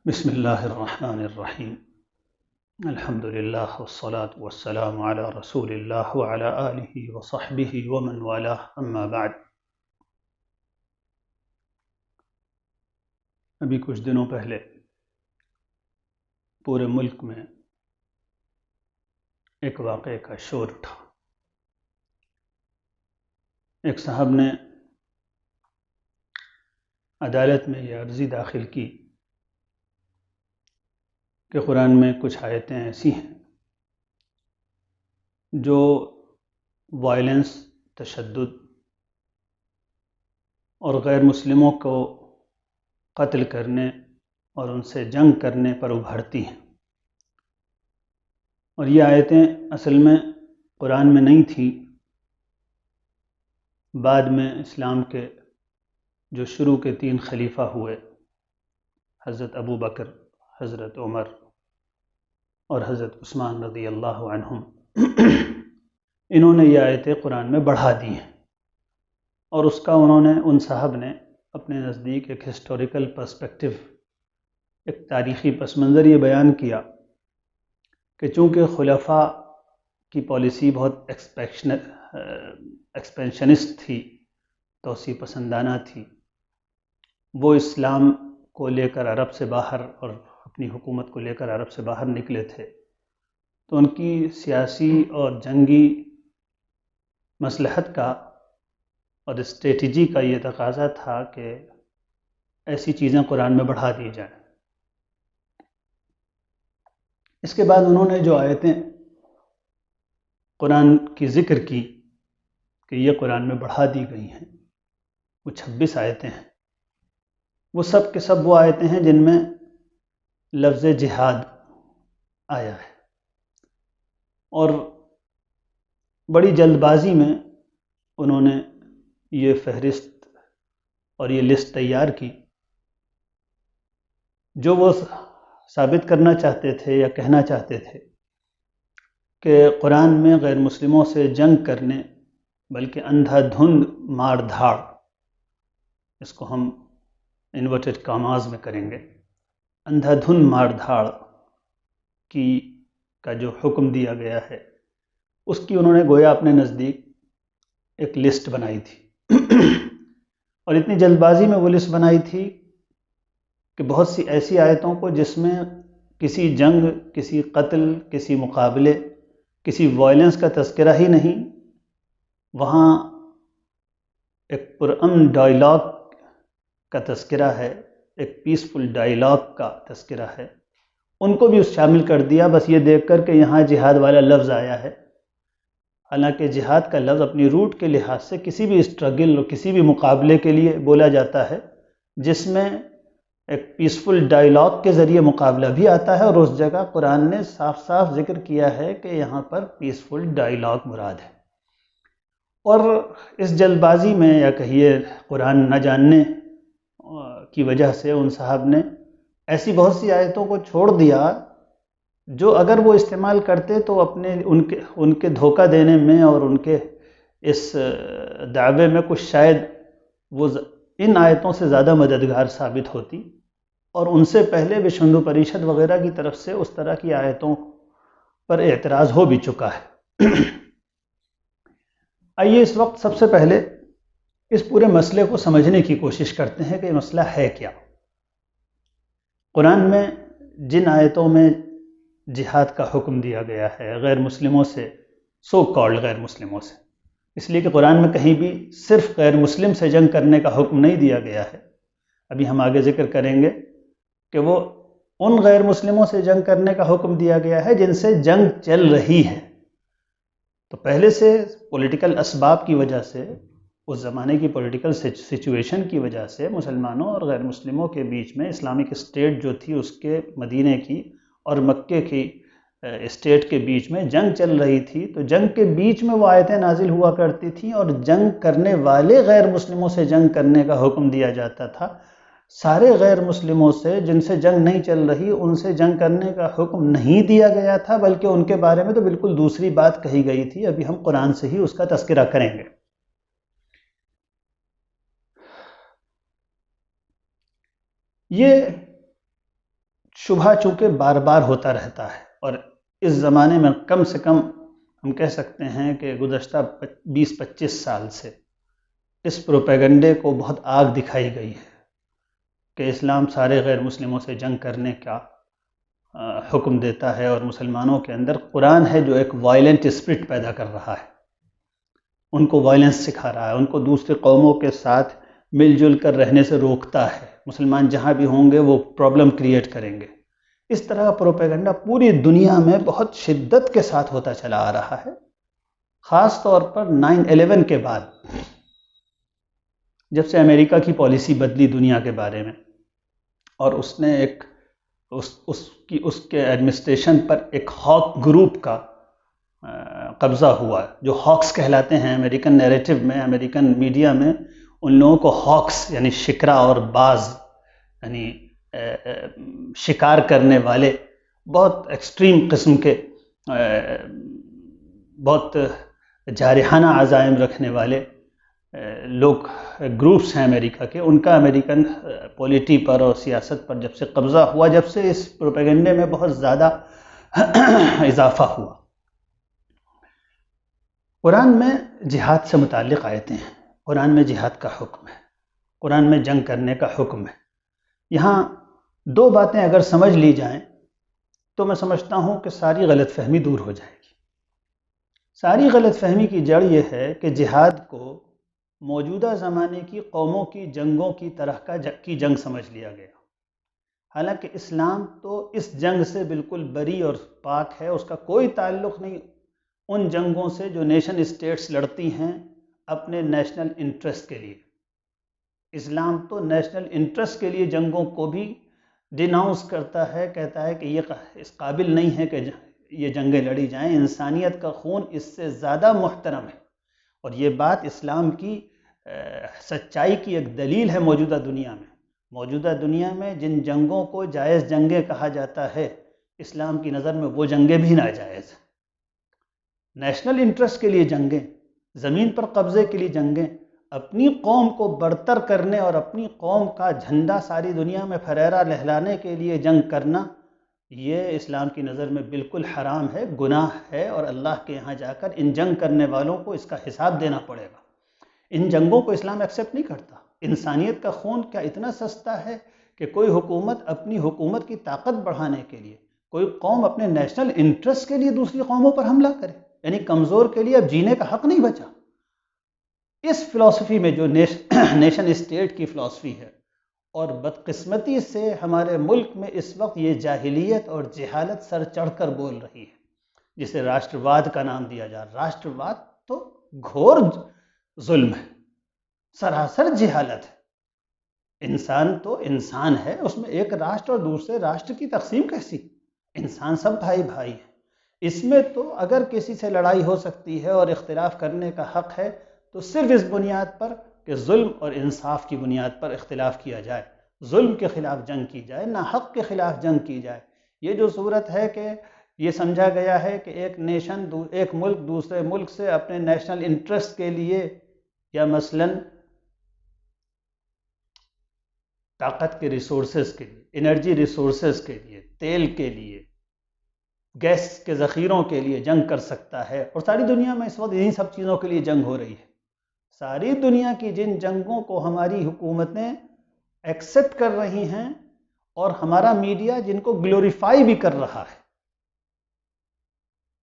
بسم اللہ الرحمن الرحیم الحمد للہ والصلاة والسلام علی رسول اللہ وعلی آلہ وصحبہ ومن والاه اما بعد۔ ابھی کچھ دنوں پہلے پورے ملک میں ایک واقعے کا شور اٹھا۔ ایک صاحب نے عدالت میں یہ عرضی داخل کی کہ قرآن میں کچھ آیتیں ایسی ہیں جو وائلنس، تشدد اور غیر مسلموں کو قتل کرنے اور ان سے جنگ کرنے پر ابھرتی ہیں، اور یہ آیتیں اصل میں قرآن میں نہیں تھیں۔ بعد میں اسلام کے جو شروع کے 3 خلیفہ ہوئے، حضرت ابو بکر، حضرت عمر اور حضرت عثمان رضی اللہ عنہم، انہوں نے یہ آیتیں قرآن میں بڑھا دی ہیں، اور اس کا ان صاحب نے اپنے نزدیک ایک ہسٹوریکل پرسپیکٹو، ایک تاریخی پس منظر یہ بیان کیا کہ چونکہ خلفاء کی پالیسی بہت ایکسپینشنسٹ تھی، توسیع پسندانہ تھی، وہ اسلام کو لے کر عرب سے باہر اور اپنی حکومت کو لے کر عرب سے باہر نکلے تھے، تو ان کی سیاسی اور جنگی مصلحت کا اور اسٹریٹجی کا یہ تقاضا تھا کہ ایسی چیزیں قرآن میں بڑھا دی جائیں۔ اس کے بعد انہوں نے جو آیتیں قرآن کی ذکر کی کہ یہ قرآن میں بڑھا دی گئی ہیں، وہ 26 آیتیں ہیں۔ وہ سب کے سب وہ آیتیں ہیں جن میں لفظ جہاد آیا ہے، اور بڑی جلد بازی میں انہوں نے یہ فہرست اور یہ لسٹ تیار کی جو وہ ثابت کرنا چاہتے تھے یا کہنا چاہتے تھے کہ قرآن میں غیر مسلموں سے جنگ کرنے، بلکہ اندھا دھند مار دھاڑ، اس کو ہم انورٹڈ کاماز میں کریں گے، اندھا دھند مار دھاڑ کا جو حکم دیا گیا ہے، اس کی انہوں نے گویا اپنے نزدیک ایک لسٹ بنائی تھی، اور اتنی جلد بازی میں وہ لسٹ بنائی تھی کہ بہت سی ایسی آیتوں کو جس میں کسی جنگ، کسی قتل، کسی مقابلے، کسی وائلنس کا تذکرہ ہی نہیں، وہاں ایک پرامن ڈائلاگ کا تذکرہ ہے، ایک پیسفل ڈائلاگ کا تذکرہ ہے، ان کو بھی اس شامل کر دیا، بس یہ دیکھ کر کہ یہاں جہاد والا لفظ آیا ہے۔ حالانکہ جہاد کا لفظ اپنی روٹ کے لحاظ سے کسی بھی اسٹرگل اور کسی بھی مقابلے کے لیے بولا جاتا ہے جس میں ایک پیسفل ڈائلاگ کے ذریعے مقابلہ بھی آتا ہے، اور اس جگہ قرآن نے صاف صاف ذکر کیا ہے کہ یہاں پر پیسفل ڈائلاگ مراد ہے۔ اور اس جلد بازی میں، یا کہیے قرآن نہ جاننے کی وجہ سے، ان صاحب نے ایسی بہت سی آیتوں کو چھوڑ دیا جو اگر وہ استعمال کرتے تو ان کے دھوکہ دینے میں اور ان کے اس دعوے میں کچھ شاید وہ ان آیتوں سے زیادہ مددگار ثابت ہوتی، اور ان سے پہلے وشو ہندو پریشد وغیرہ کی طرف سے اس طرح کی آیتوں پر اعتراض ہو بھی چکا ہے۔ آئیے اس وقت سب سے پہلے اس پورے مسئلے کو سمجھنے کی کوشش کرتے ہیں کہ یہ مسئلہ ہے کیا۔ قرآن میں جن آیتوں میں جہاد کا حکم دیا گیا ہے غیر مسلموں سے، سو کالڈ غیر مسلموں سے، اس لیے کہ قرآن میں کہیں بھی صرف غیر مسلم سے جنگ کرنے کا حکم نہیں دیا گیا ہے، ابھی ہم آگے ذکر کریں گے کہ وہ ان غیر مسلموں سے جنگ کرنے کا حکم دیا گیا ہے جن سے جنگ چل رہی ہے۔ تو پہلے سے پولیٹیکل اسباب کی وجہ سے، اس زمانے کی پولیٹیکل سچویشن کی وجہ سے، مسلمانوں اور غیر مسلموں کے بیچ میں اسلامک اسٹیٹ جو تھی، اس کے مدینے کی اور مکے کی اسٹیٹ کے بیچ میں جنگ چل رہی تھی، تو جنگ کے بیچ میں وہ آیتیں نازل ہوا کرتی تھیں، اور جنگ کرنے والے غیر مسلموں سے جنگ کرنے کا حکم دیا جاتا تھا۔ سارے غیر مسلموں سے جن سے جنگ نہیں چل رہی، ان سے جنگ کرنے کا حکم نہیں دیا گیا تھا، بلکہ ان کے بارے میں تو بالکل دوسری بات کہی گئی تھی۔ ابھی ہم قرآن سے ہی اس کا تذکرہ کریں گے۔ یہ شبہ چونکہ بار بار ہوتا رہتا ہے، اور اس زمانے میں کم سے کم ہم کہہ سکتے ہیں کہ گزشتہ 20-25 سال سے اس پروپیگنڈے کو بہت آگ دکھائی گئی ہے کہ اسلام سارے غیر مسلموں سے جنگ کرنے کا حکم دیتا ہے، اور مسلمانوں کے اندر قرآن ہے جو ایک وائلنٹ اسپرٹ پیدا کر رہا ہے، ان کو وائلنس سکھا رہا ہے، ان کو دوسری قوموں کے ساتھ مل جل کر رہنے سے روکتا ہے، مسلمان جہاں بھی ہوں گے وہ پرابلم کریٹ کریں گے۔ اس طرح کا پروپیگنڈا پوری دنیا میں بہت شدت کے ساتھ ہوتا چلا آ رہا ہے، خاص طور پر 9/11 کے بعد، جب سے امریکہ کی پالیسی بدلی دنیا کے بارے میں، اور اس نے اس کے ایڈمنسٹریشن پر ایک ہاک گروپ کا قبضہ ہوا، جو ہاکس کہلاتے ہیں امریکن نیریٹو میں، امریکن میڈیا میں ان لوگوں کو ہاکس یعنی شکرا اور باز، یعنی شکار کرنے والے، بہت ایکسٹریم قسم کے بہت جارحانہ عزائم رکھنے والے لوگ، گروپس ہیں امریکہ کے، ان کا امریکن پولیٹی پر اور سیاست پر جب سے قبضہ ہوا، جب سے اس پروپیگنڈے میں بہت زیادہ اضافہ ہوا۔ قرآن میں جہاد سے متعلق آیتیں ہیں، قرآن میں جہاد کا حکم ہے، قرآن میں جنگ کرنے کا حکم ہے۔ یہاں دو باتیں اگر سمجھ لی جائیں تو میں سمجھتا ہوں کہ ساری غلط فہمی دور ہو جائے گی۔ ساری غلط فہمی کی جڑ یہ ہے کہ جہاد کو موجودہ زمانے کی قوموں کی جنگوں کی طرح کی جنگ سمجھ لیا گیا، حالانکہ اسلام تو اس جنگ سے بالکل بری اور پاک ہے، اس کا کوئی تعلق نہیں ان جنگوں سے جو نیشن اسٹیٹس لڑتی ہیں اپنے نیشنل انٹرسٹ کے لیے۔ اسلام تو نیشنل انٹرسٹ کے لیے جنگوں کو بھی ڈیناؤنس کرتا ہے، کہتا ہے کہ یہ اس قابل نہیں ہے کہ یہ جنگیں لڑی جائیں، انسانیت کا خون اس سے زیادہ محترم ہے۔ اور یہ بات اسلام کی سچائی کی ایک دلیل ہے موجودہ دنیا میں۔ موجودہ دنیا میں جن جنگوں کو جائز جنگیں کہا جاتا ہے، اسلام کی نظر میں وہ جنگیں بھی ناجائز ہیں۔ نیشنل انٹرسٹ کے لیے جنگیں، زمین پر قبضے کے لیے جنگیں، اپنی قوم کو برتر کرنے اور اپنی قوم کا جھنڈا ساری دنیا میں پھریرا لہلانے کے لیے جنگ کرنا، یہ اسلام کی نظر میں بالکل حرام ہے، گناہ ہے، اور اللہ کے یہاں جا کر ان جنگ کرنے والوں کو اس کا حساب دینا پڑے گا۔ ان جنگوں کو اسلام ایکسیپٹ نہیں کرتا۔ انسانیت کا خون کیا اتنا سستا ہے کہ کوئی حکومت اپنی حکومت کی طاقت بڑھانے کے لیے، کوئی قوم اپنے نیشنل انٹرسٹ کے لیے دوسری قوموں پر حملہ کرے؟ یعنی کمزور کے لیے اب جینے کا حق نہیں بچا۔ اس فلسفی میں جو نیشن اسٹیٹ کی فلسفی ہے، اور بدقسمتی سے ہمارے ملک میں اس وقت یہ جاہلیت اور جہالت سر چڑھ کر بول رہی ہے، جسے راشٹرواد کا نام دیا جا رہا۔ راشٹرواد تو گھور ظلم ہے، سراسر جہالت ہے۔ انسان تو انسان ہے، اس میں ایک راشٹر اور دوسرے راشٹر کی تقسیم کیسی؟ انسان سب بھائی بھائی ہیں۔ اس میں تو اگر کسی سے لڑائی ہو سکتی ہے اور اختلاف کرنے کا حق ہے تو صرف اس بنیاد پر کہ ظلم اور انصاف کی بنیاد پر اختلاف کیا جائے، ظلم کے خلاف جنگ کی جائے، نہ حق کے خلاف جنگ کی جائے۔ یہ جو صورت ہے کہ یہ سمجھا گیا ہے کہ ایک ملک دوسرے ملک سے اپنے نیشنل انٹرسٹ کے لیے، یا مثلاً طاقت کے ریسورسز کے لیے، انرجی ریسورسز کے لیے، تیل کے لیے، گیس کے ذخیروں کے لیے جنگ کر سکتا ہے، اور ساری دنیا میں اس وقت انہی سب چیزوں کے لیے جنگ ہو رہی ہے۔ ساری دنیا کی جن جنگوں کو ہماری حکومتیں ایکسیپٹ کر رہی ہیں اور ہمارا میڈیا جن کو گلوریفائی بھی کر رہا ہے،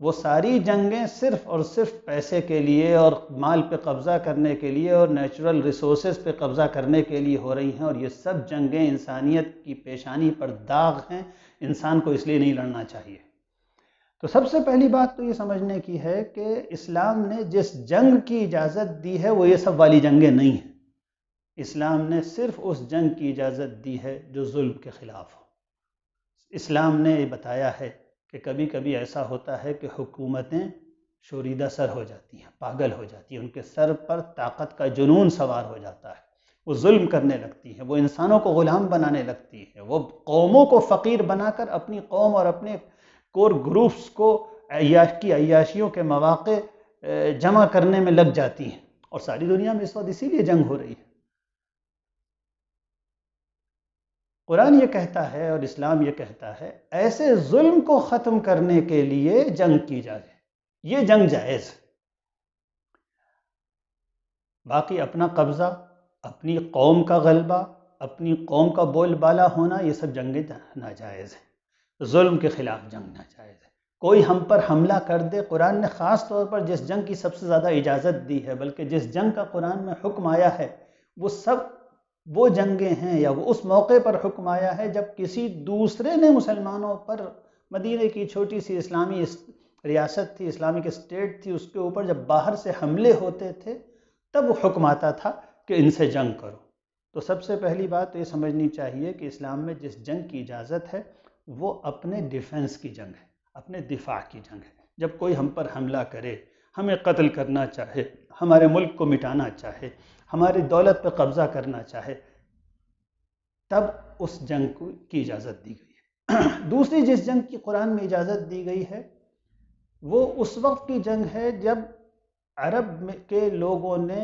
وہ ساری جنگیں صرف اور صرف پیسے کے لیے اور مال پہ قبضہ کرنے کے لیے اور نیچرل ریسورسز پہ قبضہ کرنے کے لیے ہو رہی ہیں، اور یہ سب جنگیں انسانیت کی پیشانی پر داغ ہیں۔ انسان کو اس لیے نہیں لڑنا چاہیے۔ تو سب سے پہلی بات تو یہ سمجھنے کی ہے کہ اسلام نے جس جنگ کی اجازت دی ہے وہ یہ سب والی جنگیں نہیں ہیں۔ اسلام نے صرف اس جنگ کی اجازت دی ہے جو ظلم کے خلاف ہو۔ اسلام نے یہ بتایا ہے کہ کبھی کبھی ایسا ہوتا ہے کہ حکومتیں شوریدہ سر ہو جاتی ہیں، پاگل ہو جاتی ہیں، ان کے سر پر طاقت کا جنون سوار ہو جاتا ہے، وہ ظلم کرنے لگتی ہیں، وہ انسانوں کو غلام بنانے لگتی ہیں، وہ قوموں کو فقیر بنا کر اپنی قوم اور اپنے کور گروپس کو عیاشیوں کے مواقع جمع کرنے میں لگ جاتی ہیں، اور ساری دنیا میں اس وقت اسی لیے جنگ ہو رہی ہے۔ قرآن یہ کہتا ہے اور اسلام یہ کہتا ہے ایسے ظلم کو ختم کرنے کے لیے جنگ کی جائے، یہ جنگ جائز ہے۔ باقی اپنا قبضہ، اپنی قوم کا غلبہ، اپنی قوم کا بول بالا ہونا، یہ سب جنگیں ناجائز ہیں۔ ظلم کے خلاف جنگ ناجائز ہے۔ کوئی ہم پر حملہ کر دے، قرآن نے خاص طور پر جس جنگ کی سب سے زیادہ اجازت دی ہے، بلکہ جس جنگ کا قرآن میں حکم آیا ہے، وہ جنگیں ہیں یا وہ اس موقع پر حکم آیا ہے جب کسی دوسرے نے مسلمانوں پر، مدینہ کی چھوٹی سی اسلامی ریاست تھی، اسلامک اسٹیٹ تھی، اس کے اوپر جب باہر سے حملے ہوتے تھے تب وہ حکم آتا تھا کہ ان سے جنگ کرو۔ تو سب سے پہلی بات تو یہ سمجھنی چاہیے کہ اسلام میں جس جنگ کی اجازت ہے وہ اپنے ڈیفنس کی جنگ ہے، اپنے دفاع کی جنگ ہے۔ جب کوئی ہم پر حملہ کرے، ہمیں قتل کرنا چاہے، ہمارے ملک کو مٹانا چاہے، ہماری دولت پہ قبضہ کرنا چاہے، تب اس جنگ کی اجازت دی گئی ہے۔ دوسری جس جنگ کی قرآن میں اجازت دی گئی ہے وہ اس وقت کی جنگ ہے جب عرب کے لوگوں نے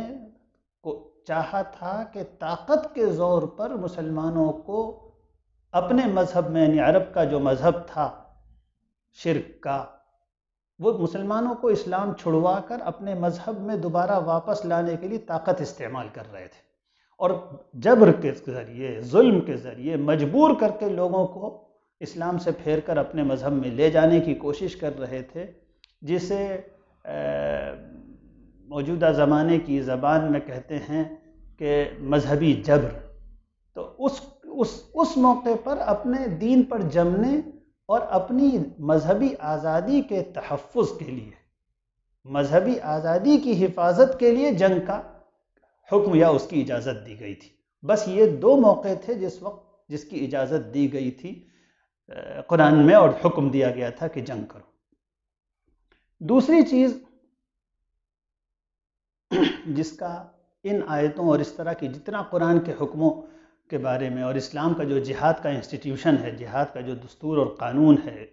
چاہا تھا کہ طاقت کے زور پر مسلمانوں کو اپنے مذہب میں، یعنی عرب کا جو مذہب تھا شرک کا، وہ مسلمانوں کو اسلام چھڑوا کر اپنے مذہب میں دوبارہ واپس لانے کے لیے طاقت استعمال کر رہے تھے، اور جبر کے ذریعے، ظلم کے ذریعے مجبور کر کے لوگوں کو اسلام سے پھیر کر اپنے مذہب میں لے جانے کی کوشش کر رہے تھے، جسے موجودہ زمانے کی زبان میں کہتے ہیں کہ مذہبی جبر۔ تو اس موقع پر اپنے دین پر جمنے اور اپنی مذہبی آزادی کے تحفظ کے لیے، مذہبی آزادی کی حفاظت کے لیے جنگ کا حکم یا اس کی اجازت دی گئی تھی۔ بس یہ دو موقع تھے جس کی اجازت دی گئی تھی قرآن میں، اور حکم دیا گیا تھا کہ جنگ کرو۔ دوسری چیز جس کا ان آیتوں اور اس طرح کی جتنا قرآن کے حکموں کے بارے میں اور اسلام کا جو جہاد کا انسٹیٹیوشن ہے، جہاد کا جو دستور اور قانون ہے،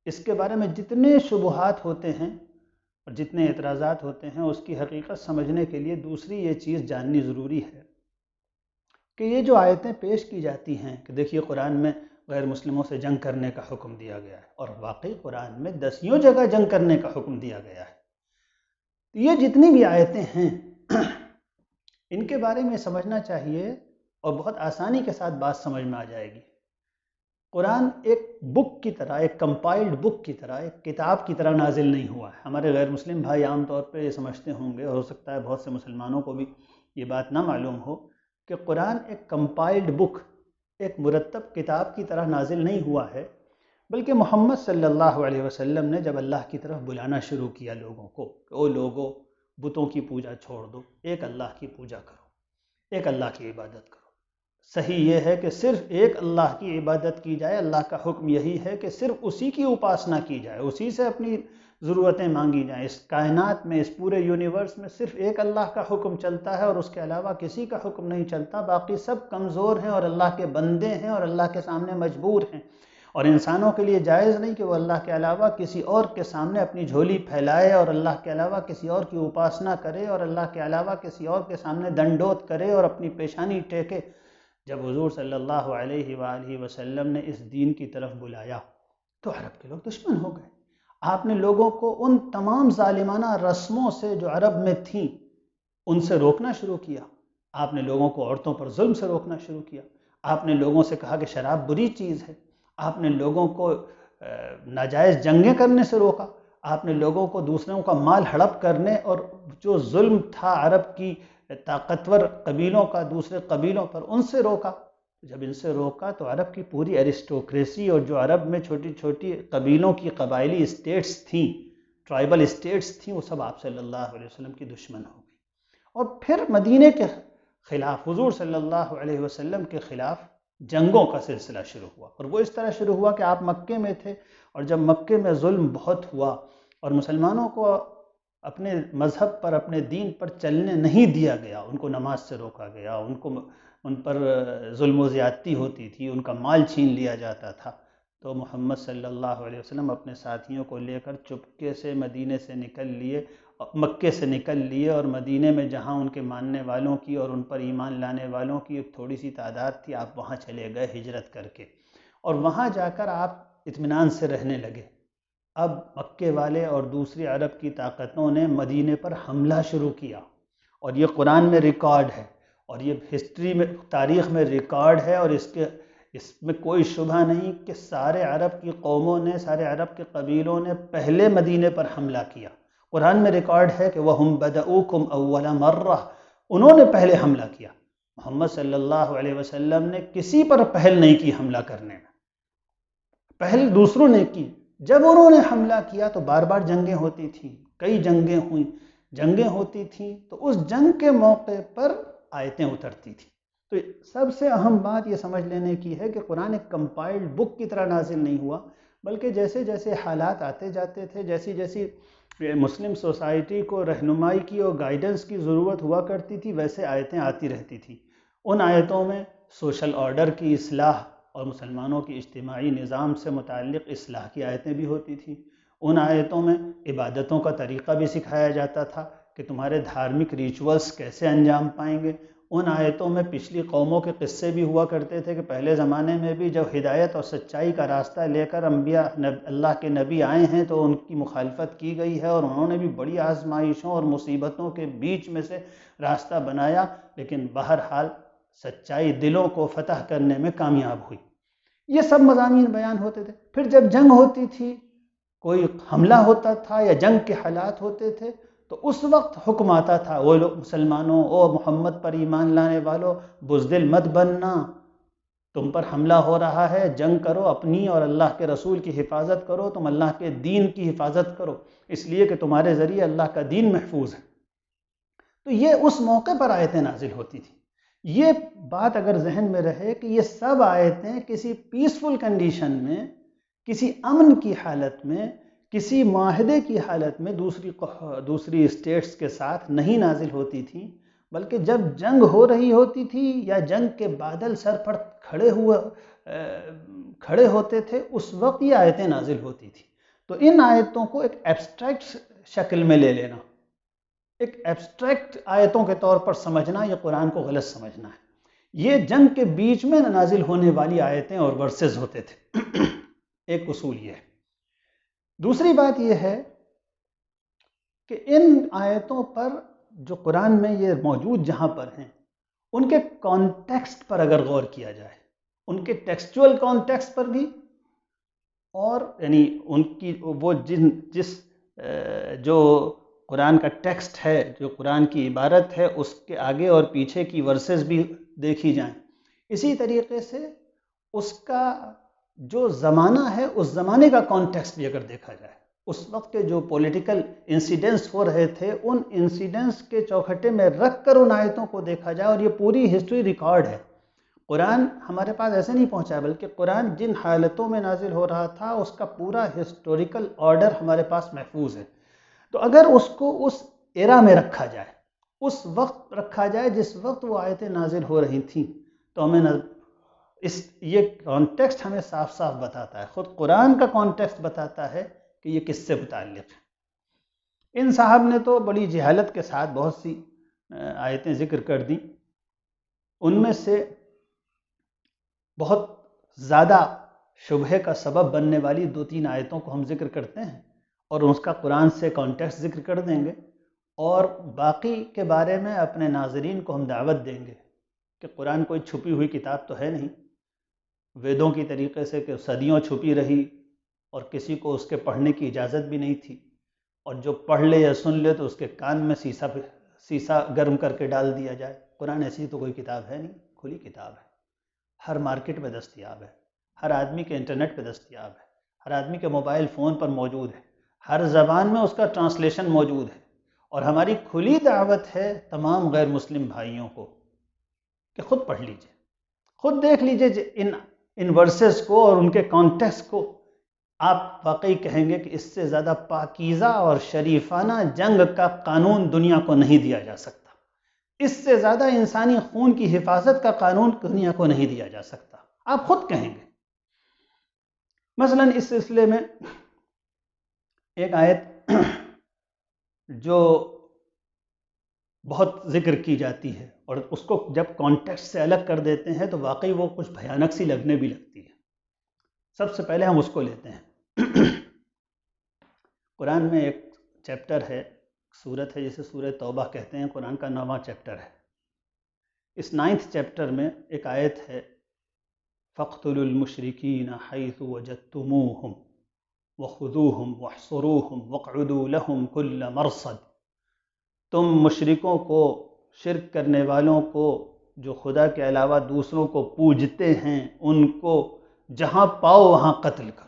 اس کے بارے میں جتنے شبہات ہوتے ہیں اور جتنے اعتراضات ہوتے ہیں، اس کی حقیقت سمجھنے کے لیے دوسری یہ چیز جاننی ضروری ہے کہ یہ جو آیتیں پیش کی جاتی ہیں کہ دیکھیے قرآن میں غیر مسلموں سے جنگ کرنے کا حکم دیا گیا ہے، اور واقعی قرآن میں 10 جگہ جنگ کرنے کا حکم دیا گیا ہے۔ یہ جتنی بھی آیتیں ہیں ان کے بارے میں سمجھنا چاہیے، اور بہت آسانی کے ساتھ بات سمجھ میں آ جائے گی۔ قرآن ایک بک کی طرح، ایک کمپائلڈ بک کی طرح، ایک کتاب کی طرح نازل نہیں ہوا ہے۔ ہمارے غیر مسلم بھائی عام طور پہ یہ سمجھتے ہوں گے، اور ہو سکتا ہے بہت سے مسلمانوں کو بھی یہ بات نہ معلوم ہو، کہ قرآن ایک کمپائلڈ بک، ایک مرتب کتاب کی طرح نازل نہیں ہوا ہے، بلکہ محمد صلی اللہ علیہ وسلم نے جب اللہ کی طرف بلانا شروع کیا لوگوں کو کہ او لوگو بتوں کی پوجا چھوڑ دو، ایک اللہ کی پوجا کرو، ایک اللہ کی عبادت کرو۔ صحیح یہ ہے کہ صرف ایک اللہ کی عبادت کی جائے، اللہ کا حکم یہی ہے کہ صرف اسی کی اپاسنا کی جائے، اسی سے اپنی ضرورتیں مانگی جائیں۔ اس کائنات میں، اس پورے یونیورس میں صرف ایک اللہ کا حکم چلتا ہے، اور اس کے علاوہ کسی کا حکم نہیں چلتا۔ باقی سب کمزور ہیں اور اللہ کے بندے ہیں اور اللہ کے سامنے مجبور ہیں، اور انسانوں کے لیے جائز نہیں کہ وہ اللہ کے علاوہ کسی اور کے سامنے اپنی جھولی پھیلائے، اور اللہ کے علاوہ کسی اور کی اپاسنا کرے، اور اللہ کے علاوہ کسی اور کے سامنے دنڈوت کرے اور اپنی پیشانی ٹیکے۔ جب حضور صلی اللہ علیہ وآلہ وسلم نے اس دین کی طرف بلایا تو عرب کے لوگ دشمن ہو گئے۔ آپ نے لوگوں کو ان تمام ظالمانہ رسموں سے جو عرب میں تھیں ان سے روکنا شروع کیا۔ آپ نے لوگوں کو عورتوں پر ظلم سے روکنا شروع کیا۔ آپ نے لوگوں سے کہا کہ شراب بری چیز ہے۔ آپ نے لوگوں کو ناجائز جنگیں کرنے سے روکا۔ آپ نے لوگوں کو دوسروں کا مال ہڑپ کرنے اور جو ظلم تھا عرب کی طاقتور قبیلوں کا دوسرے قبیلوں پر، ان سے روکا۔ جب ان سے روکا تو عرب کی پوری ایرسٹوکریسی اور جو عرب میں چھوٹی چھوٹی قبیلوں کی قبائلی اسٹیٹس تھیں، ٹرائبل اسٹیٹس تھیں، وہ سب آپ صلی اللہ علیہ وسلم کی دشمن ہو گئی۔ اور پھر مدینے کے خلاف، حضور صلی اللہ علیہ وسلم کے خلاف جنگوں کا سلسلہ شروع ہوا، اور وہ اس طرح شروع ہوا کہ آپ مکے میں تھے، اور جب مکے میں ظلم بہت ہوا اور مسلمانوں کو اپنے مذہب پر، اپنے دین پر چلنے نہیں دیا گیا، ان کو نماز سے روکا گیا، ان پر ظلم و زیادتی ہوتی تھی، ان کا مال چھین لیا جاتا تھا، تو محمد صلی اللہ علیہ وسلم اپنے ساتھیوں کو لے کر چپکے سے مدینے سے نکل لیے، مکے سے نکل لیے، اور مدینے میں جہاں ان کے ماننے والوں کی اور ان پر ایمان لانے والوں کی ایک تھوڑی سی تعداد تھی، آپ وہاں چلے گئے ہجرت کر کے، اور وہاں جا کر آپ اطمینان سے رہنے لگے۔ اب مکے والے اور دوسری عرب کی طاقتوں نے مدینے پر حملہ شروع کیا، اور یہ قرآن میں ریکارڈ ہے، اور یہ ہسٹری میں، تاریخ میں ریکارڈ ہے، اور اس میں کوئی شبہ نہیں کہ سارے عرب کی قوموں نے، سارے عرب کے قبیلوں نے پہلے مدینے پر حملہ کیا۔ قرآن میں ریکارڈ ہے کہ وَهُمْ بَدَؤُوكُمْ أَوَّلَ مَرَّةٍ، انہوں نے پہلے حملہ کیا۔ محمد صلی اللہ علیہ وسلم نے کسی پر پہل نہیں کی حملہ کرنے میں، پہل دوسروں نے کی۔ جب انہوں نے حملہ کیا تو بار بار جنگیں ہوتی تھیں، کئی جنگیں ہوئیں، جنگیں ہوتی تھیں تو اس جنگ کے موقع پر آیتیں اترتی تھیں۔ تو سب سے اہم بات یہ سمجھ لینے کی ہے کہ قرآن ایک کمپائلڈ بک کی طرح نازل نہیں ہوا، بلکہ جیسے جیسے حالات آتے جاتے تھے، جیسی جیسی مسلم سوسائٹی کو رہنمائی کی اور گائیڈنس کی ضرورت ہوا کرتی تھی، ویسے آیتیں آتی رہتی تھیں۔ ان آیتوں میں سوشل آرڈر کی اصلاح اور مسلمانوں کی اجتماعی نظام سے متعلق اصلاح کی آیتیں بھی ہوتی تھیں۔ ان آیتوں میں عبادتوں کا طریقہ بھی سکھایا جاتا تھا کہ تمہارے دھارمک ریچولز کیسے انجام پائیں گے۔ ان آیتوں میں پچھلی قوموں کے قصے بھی ہوا کرتے تھے کہ پہلے زمانے میں بھی جب ہدایت اور سچائی کا راستہ لے کر انبیاء اللہ کے نبی آئے ہیں تو ان کی مخالفت کی گئی ہے، اور انہوں نے بھی بڑی آزمائشوں اور مصیبتوں کے بیچ میں سے راستہ بنایا، لیکن بہرحال سچائی دلوں کو فتح کرنے میں کامیاب ہوئی۔ یہ سب مضامین بیان ہوتے تھے۔ پھر جب جنگ ہوتی تھی، کوئی حملہ ہوتا تھا یا جنگ کے حالات ہوتے تھے، تو اس وقت حکم آتا تھا، وہ لوگ مسلمانوں، او محمد پر ایمان لانے والوں، بزدل مت بننا، تم پر حملہ ہو رہا ہے، جنگ کرو، اپنی اور اللہ کے رسول کی حفاظت کرو، تم اللہ کے دین کی حفاظت کرو، اس لیے کہ تمہارے ذریعے اللہ کا دین محفوظ ہے۔ تو یہ اس موقع پر آیتیں نازل ہوتی تھیں۔ یہ بات اگر ذہن میں رہے کہ یہ سب آیتیں کسی پیسفل کنڈیشن میں، کسی امن کی حالت میں، کسی معاہدے کی حالت میں دوسری اسٹیٹس کے ساتھ نہیں نازل ہوتی تھیں، بلکہ جب جنگ ہو رہی ہوتی تھی یا جنگ کے بادل سر پر کھڑے ہوتے تھے، اس وقت یہ آیتیں نازل ہوتی تھیں۔ تو ان آیتوں کو ایک ایبسٹریکٹ شکل میں لے لینا، ایک ایبسٹریکٹ آیتوں کے طور پر سمجھنا، یہ قرآن کو غلط سمجھنا ہے۔ یہ جنگ کے بیچ میں نازل ہونے والی آیتیں اور ورسز ہوتے تھے۔ ایک اصول یہ ہے۔ دوسری بات یہ ہے کہ ان آیتوں پر جو قرآن میں یہ موجود جہاں پر ہیں، ان کے کانٹیکسٹ پر اگر غور کیا جائے، ان کے ٹیکسچول کانٹیکسٹ پر بھی، اور یعنی ان کی وہ جو قرآن کا ٹیکسٹ ہے، جو قرآن کی عبارت ہے، اس کے آگے اور پیچھے کی ورسز بھی دیکھی جائیں، اسی طریقے سے اس کا جو زمانہ ہے، اس زمانے کا کانٹیکسٹ بھی اگر دیکھا جائے، اس وقت کے جو پولیٹیکل انسیڈنٹس ہو رہے تھے، ان انسیڈنٹس کے چوکھٹے میں رکھ کر ان آیتوں کو دیکھا جائے، اور یہ پوری ہسٹری ریکارڈ ہے۔ قرآن ہمارے پاس ایسے نہیں پہنچا، بلکہ قرآن جن حالتوں میں نازل ہو رہا تھا، اس کا پورا ہسٹوریکل آرڈر ہمارے پاس محفوظ ہے۔ تو اگر اس کو اس ایرا میں رکھا جائے، اس وقت رکھا جائے جس وقت وہ آیتیں نازل ہو رہی تھیں، تو ہمیں یہ کانٹیکسٹ ہمیں صاف صاف بتاتا ہے، خود قرآن کا کانٹیکسٹ بتاتا ہے کہ یہ کس سے متعلق ہے۔ ان صاحب نے تو بڑی جہالت کے ساتھ بہت سی آیتیں ذکر کر دیں، ان میں سے بہت زیادہ شبہے کا سبب بننے والی 2-3 آیتوں کو ہم ذکر کرتے ہیں، اور اس کا قرآن سے کانٹیکسٹ ذکر کر دیں گے، اور باقی کے بارے میں اپنے ناظرین کو ہم دعوت دیں گے کہ قرآن کوئی چھپی ہوئی کتاب تو ہے نہیں، ویدوں کی طریقے سے کہ صدیوں چھپی رہی اور کسی کو اس کے پڑھنے کی اجازت بھی نہیں تھی، اور جو پڑھ لے یا سن لے تو اس کے کان میں سیسا گرم کر کے ڈال دیا جائے۔ قرآن ایسی تو کوئی کتاب ہے نہیں، کھلی کتاب ہے، ہر مارکیٹ میں دستیاب ہے، ہر آدمی کے انٹرنیٹ پہ دستیاب ہے، ہر آدمی کے موبائل فون پر موجود ہے، ہر زبان میں اس کا ٹرانسلیشن موجود ہے، اور ہماری کھلی دعوت ہے تمام غیر مسلم بھائیوں کو کہ خود پڑھ لیجئے، خود دیکھ لیجئے ان ورسز کو اور ان کے کانٹیکسٹ کو۔ آپ واقعی کہیں گے کہ اس سے زیادہ پاکیزہ اور شریفانہ جنگ کا قانون دنیا کو نہیں دیا جا سکتا، اس سے زیادہ انسانی خون کی حفاظت کا قانون دنیا کو نہیں دیا جا سکتا، آپ خود کہیں گے۔ مثلا اس سلسلے میں ایک آیت جو بہت ذکر کی جاتی ہے اور اس کو جب کانٹیکسٹ سے الگ کر دیتے ہیں تو واقعی وہ کچھ بھیانک سی لگنے بھی لگتی ہے. سب سے پہلے ہم اس کو لیتے ہیں. قرآن میں ایک چیپٹر ہے، سورت ہے جسے سورہ توبہ کہتے ہیں، قرآن کا 9واں چیپٹر ہے. اس 9th چیپٹر میں ایک آیت ہے، فَاقْتُلُوا الْمُشْرِكِينَ حَيْثُ وَجَدتُّمُوهُمْ وَخُذُوهُمْ وَاحْصُرُوهُمْ وَاقْعُدُوا لَهُمْ كُلَّ مَرْصَدٍ. تم مشرکوں کو، شرک کرنے والوں کو، جو خدا کے علاوہ دوسروں کو پوجتے ہیں، ان کو جہاں پاؤ وہاں قتل کرو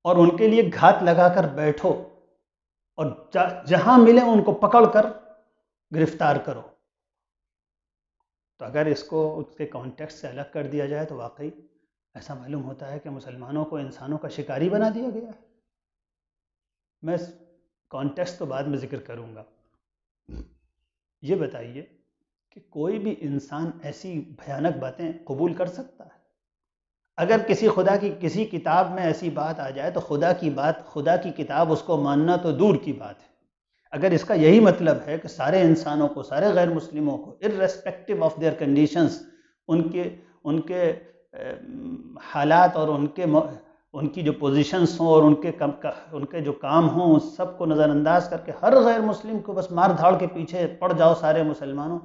اور ان کے لیے گھات لگا کر بیٹھو اور جہاں ملے ان کو پکڑ کر گرفتار کرو. تو اگر اس کو اس کے کانٹیکسٹ سے الگ کر دیا جائے تو واقعی ایسا معلوم ہوتا ہے کہ مسلمانوں کو انسانوں کا شکاری بنا دیا گیا ہے. میں اس کانٹیکسٹ تو بعد میں ذکر کروں گا. یہ بتائیے کہ کوئی بھی انسان ایسی بھیانک باتیں قبول کر سکتا ہے؟ اگر کسی خدا کی کسی کتاب میں ایسی بات آ جائے تو خدا کی بات، خدا کی کتاب، اس کو ماننا تو دور کی بات ہے. اگر اس کا یہی مطلب ہے کہ سارے انسانوں کو، سارے غیر مسلموں کو، irrespective of their conditions، ان کے حالات اور ان کی جو پوزیشنز ہوں اور ان کے جو کام ہوں، اس سب کو نظر انداز کر کے ہر غیر مسلم کو بس مار دھاڑ کے پیچھے پڑ جاؤ سارے مسلمانوں،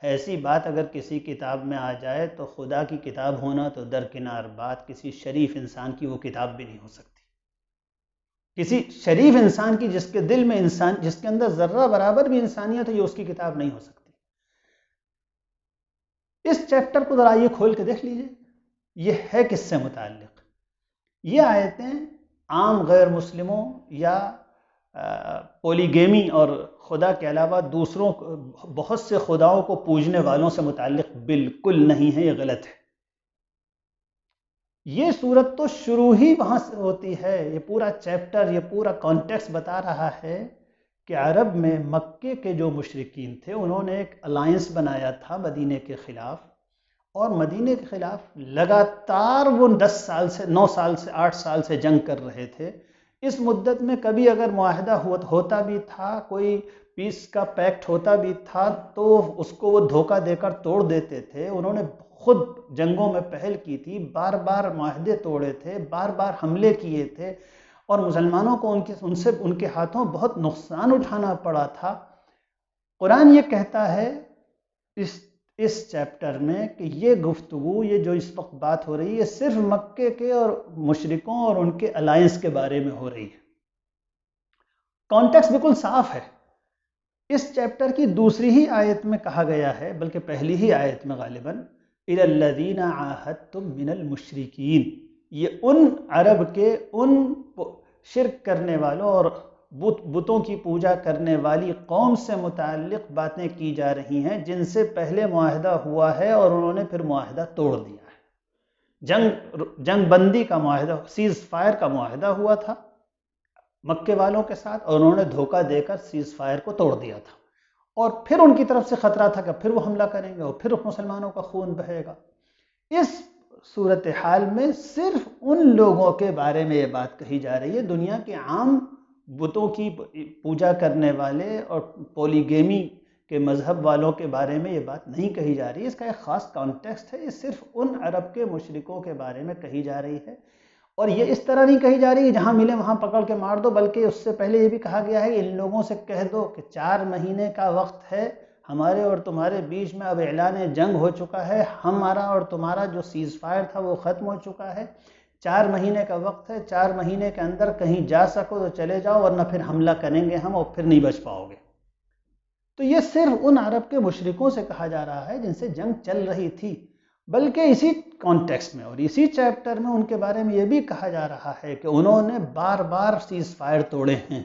ایسی بات اگر کسی کتاب میں آ جائے تو خدا کی کتاب ہونا تو درکنار بات، کسی شریف انسان کی وہ کتاب بھی نہیں ہو سکتی. کسی شریف انسان کی جس کے دل میں انسان، جس کے اندر ذرہ برابر بھی انسانیت ہے، یہ اس کی کتاب نہیں ہو سکتی. اس چیپٹر کو ذرا یہ کھول کے دیکھ لیجئے، یہ ہے کس سے متعلق؟ یہ آیتیں عام غیر مسلموں یا پولیگیمی اور خدا کے علاوہ دوسروں بہت سے خداؤں کو پوجنے والوں سے متعلق بالکل نہیں ہے، یہ غلط ہے. یہ صورت تو شروع ہی وہاں سے ہوتی ہے. یہ پورا چیپٹر، یہ پورا کانٹیکسٹ بتا رہا ہے کہ عرب میں مکے کے جو مشرکین تھے انہوں نے ایک الائنس بنایا تھا مدینے کے خلاف، اور مدینے کے خلاف لگاتار وہ 10 سال سے 9 سال سے 8 سال سے جنگ کر رہے تھے. اس مدت میں کبھی اگر معاہدہ ہوتا بھی تھا، کوئی پیس کا پیکٹ ہوتا بھی تھا، تو اس کو وہ دھوکہ دے کر توڑ دیتے تھے. انہوں نے خود جنگوں میں پہل کی تھی، بار بار معاہدے توڑے تھے، بار بار حملے کیے تھے، اور مسلمانوں کو ان کے ہاتھوں بہت نقصان اٹھانا پڑا تھا. قرآن یہ کہتا ہے اس چیپٹر میں کہ یہ گفتگو، یہ جو اس وقت بات ہو رہی ہے، صرف مکے کے اور مشرکوں اور ان کے الائنس کے بارے میں ہو رہی ہے. کانٹیکسٹ بالکل صاف ہے. اس چیپٹر کی دوسری ہی آیت میں کہا گیا ہے، بلکہ پہلی ہی آیت میں غالباً، إِلَى الَّذِينَ عَاهَدتُّم مِّنَ الْمُشْرِكِينَ. یہ ان عرب کے ان شرک کرنے والوں اور بتوں کی پوجا کرنے والی قوم سے متعلق باتیں کی جا رہی ہیں جن سے پہلے معاہدہ ہوا ہے اور انہوں نے پھر معاہدہ توڑ دیا ہے. جنگ بندی کا معاہدہ، سیز فائر کا معاہدہ ہوا تھا مکے والوں کے ساتھ، اور انہوں نے دھوکہ دے کر سیز فائر کو توڑ دیا تھا، اور پھر ان کی طرف سے خطرہ تھا کہ پھر وہ حملہ کریں گے اور پھر مسلمانوں کا خون بہے گا. اس صورتحال میں صرف ان لوگوں کے بارے میں یہ بات کہی جا رہی ہے، دنیا کے عام بتوں کی پوجا کرنے والے اور پولیگیمی کے مذہب والوں کے بارے میں یہ بات نہیں کہی جا رہی. اس کا ایک خاص کانٹیکسٹ ہے، یہ صرف ان عرب کے مشرکوں کے بارے میں کہی جا رہی ہے. اور یہ اس طرح نہیں کہی جا رہی کہ جہاں ملے وہاں پکڑ کے مار دو، بلکہ اس سے پہلے یہ بھی کہا گیا ہے کہ ان لوگوں سے کہہ دو کہ 4 مہینے کا وقت ہے، ہمارے اور تمہارے بیچ میں اب اعلان جنگ ہو چکا ہے، ہمارا اور تمہارا جو سیز فائر تھا وہ ختم ہو چکا ہے، 4 مہینے کا وقت ہے، 4 مہینے کے اندر کہیں جا سکو تو چلے جاؤ، ورنہ پھر حملہ کریں گے ہم اور پھر نہیں بچ پاؤ گے. تو یہ صرف ان عرب کے مشرکوں سے کہا جا رہا ہے جن سے جنگ چل رہی تھی، بلکہ اسی کانٹیکسٹ میں اور اسی چیپٹر میں ان کے بارے میں یہ بھی کہا جا رہا ہے کہ انہوں نے بار بار سیز فائر توڑے ہیں.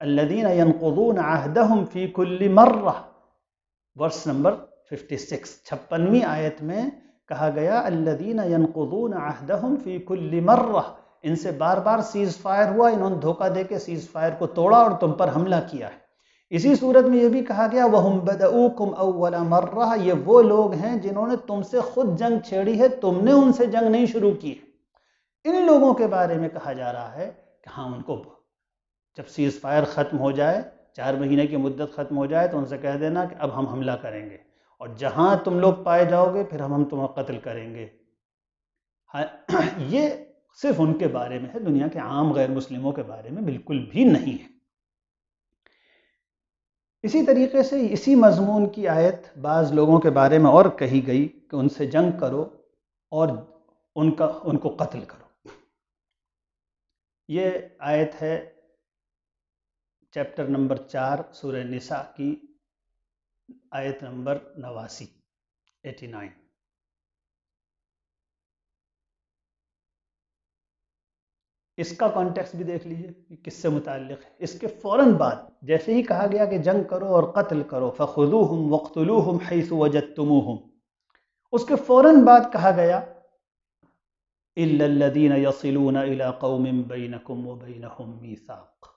الذین ینقضون عہدہم فی کل مرہ، ورس نمبر 56، 56ویں آیت میں کہا گیا الذین ینقضون عہدہم فی کل مرہ، ان سے بار بار سیز فائر ہوا، انہوں نے دھوکہ دے کے سیز فائر کو توڑا اور تم پر حملہ کیا ہے. اسی صورت میں یہ بھی کہا گیا وَهُمْ بَدَؤُوكُمْ أَوَّلَ مَرَّةٍ، یہ وہ لوگ ہیں جنہوں نے تم سے خود جنگ چھیڑی ہے، تم نے ان سے جنگ نہیں شروع کی ہے۔ ان لوگوں کے بارے میں کہا جا رہا ہے کہ ہاں ان کو جب سیز فائر ختم ہو جائے، 4 مہینے کی مدت ختم ہو جائے، تو ان سے کہہ دینا کہ اب ہم حملہ کریں گے، اور جہاں تم لوگ پائے جاؤ گے پھر ہم تمہیں قتل کریں گے۔ یہ صرف ان کے بارے میں ہے، دنیا کے عام غیر مسلموں کے بارے میں بالکل بھی نہیں ہے۔ اسی طریقے سے اسی مضمون کی آیت بعض لوگوں کے بارے میں اور کہی گئی کہ ان سے جنگ کرو اور ان کو قتل کرو۔ یہ آیت ہے چیپٹر نمبر 4 سورہ نساء کی آیت نمبر 89۔ اس کا کانٹیکس بھی دیکھ لیجئے کہ کس سے متعلق ہے۔ اس کے فوراً بعد جیسے ہی کہا گیا کہ جنگ کرو اور قتل کرو، فَخُذُوهُمْ وَاقْتُلُوهُمْ حَيْثُ وَجَدتُّمُوهُمْ، اس کے فوراً بعد کہا گیا إِلَّا الَّذِينَ يَصِلُونَ إِلَىٰ قَوْمٍ بَيْنَكُمْ وَبَيْنَهُمْ مِيثَاقٌ،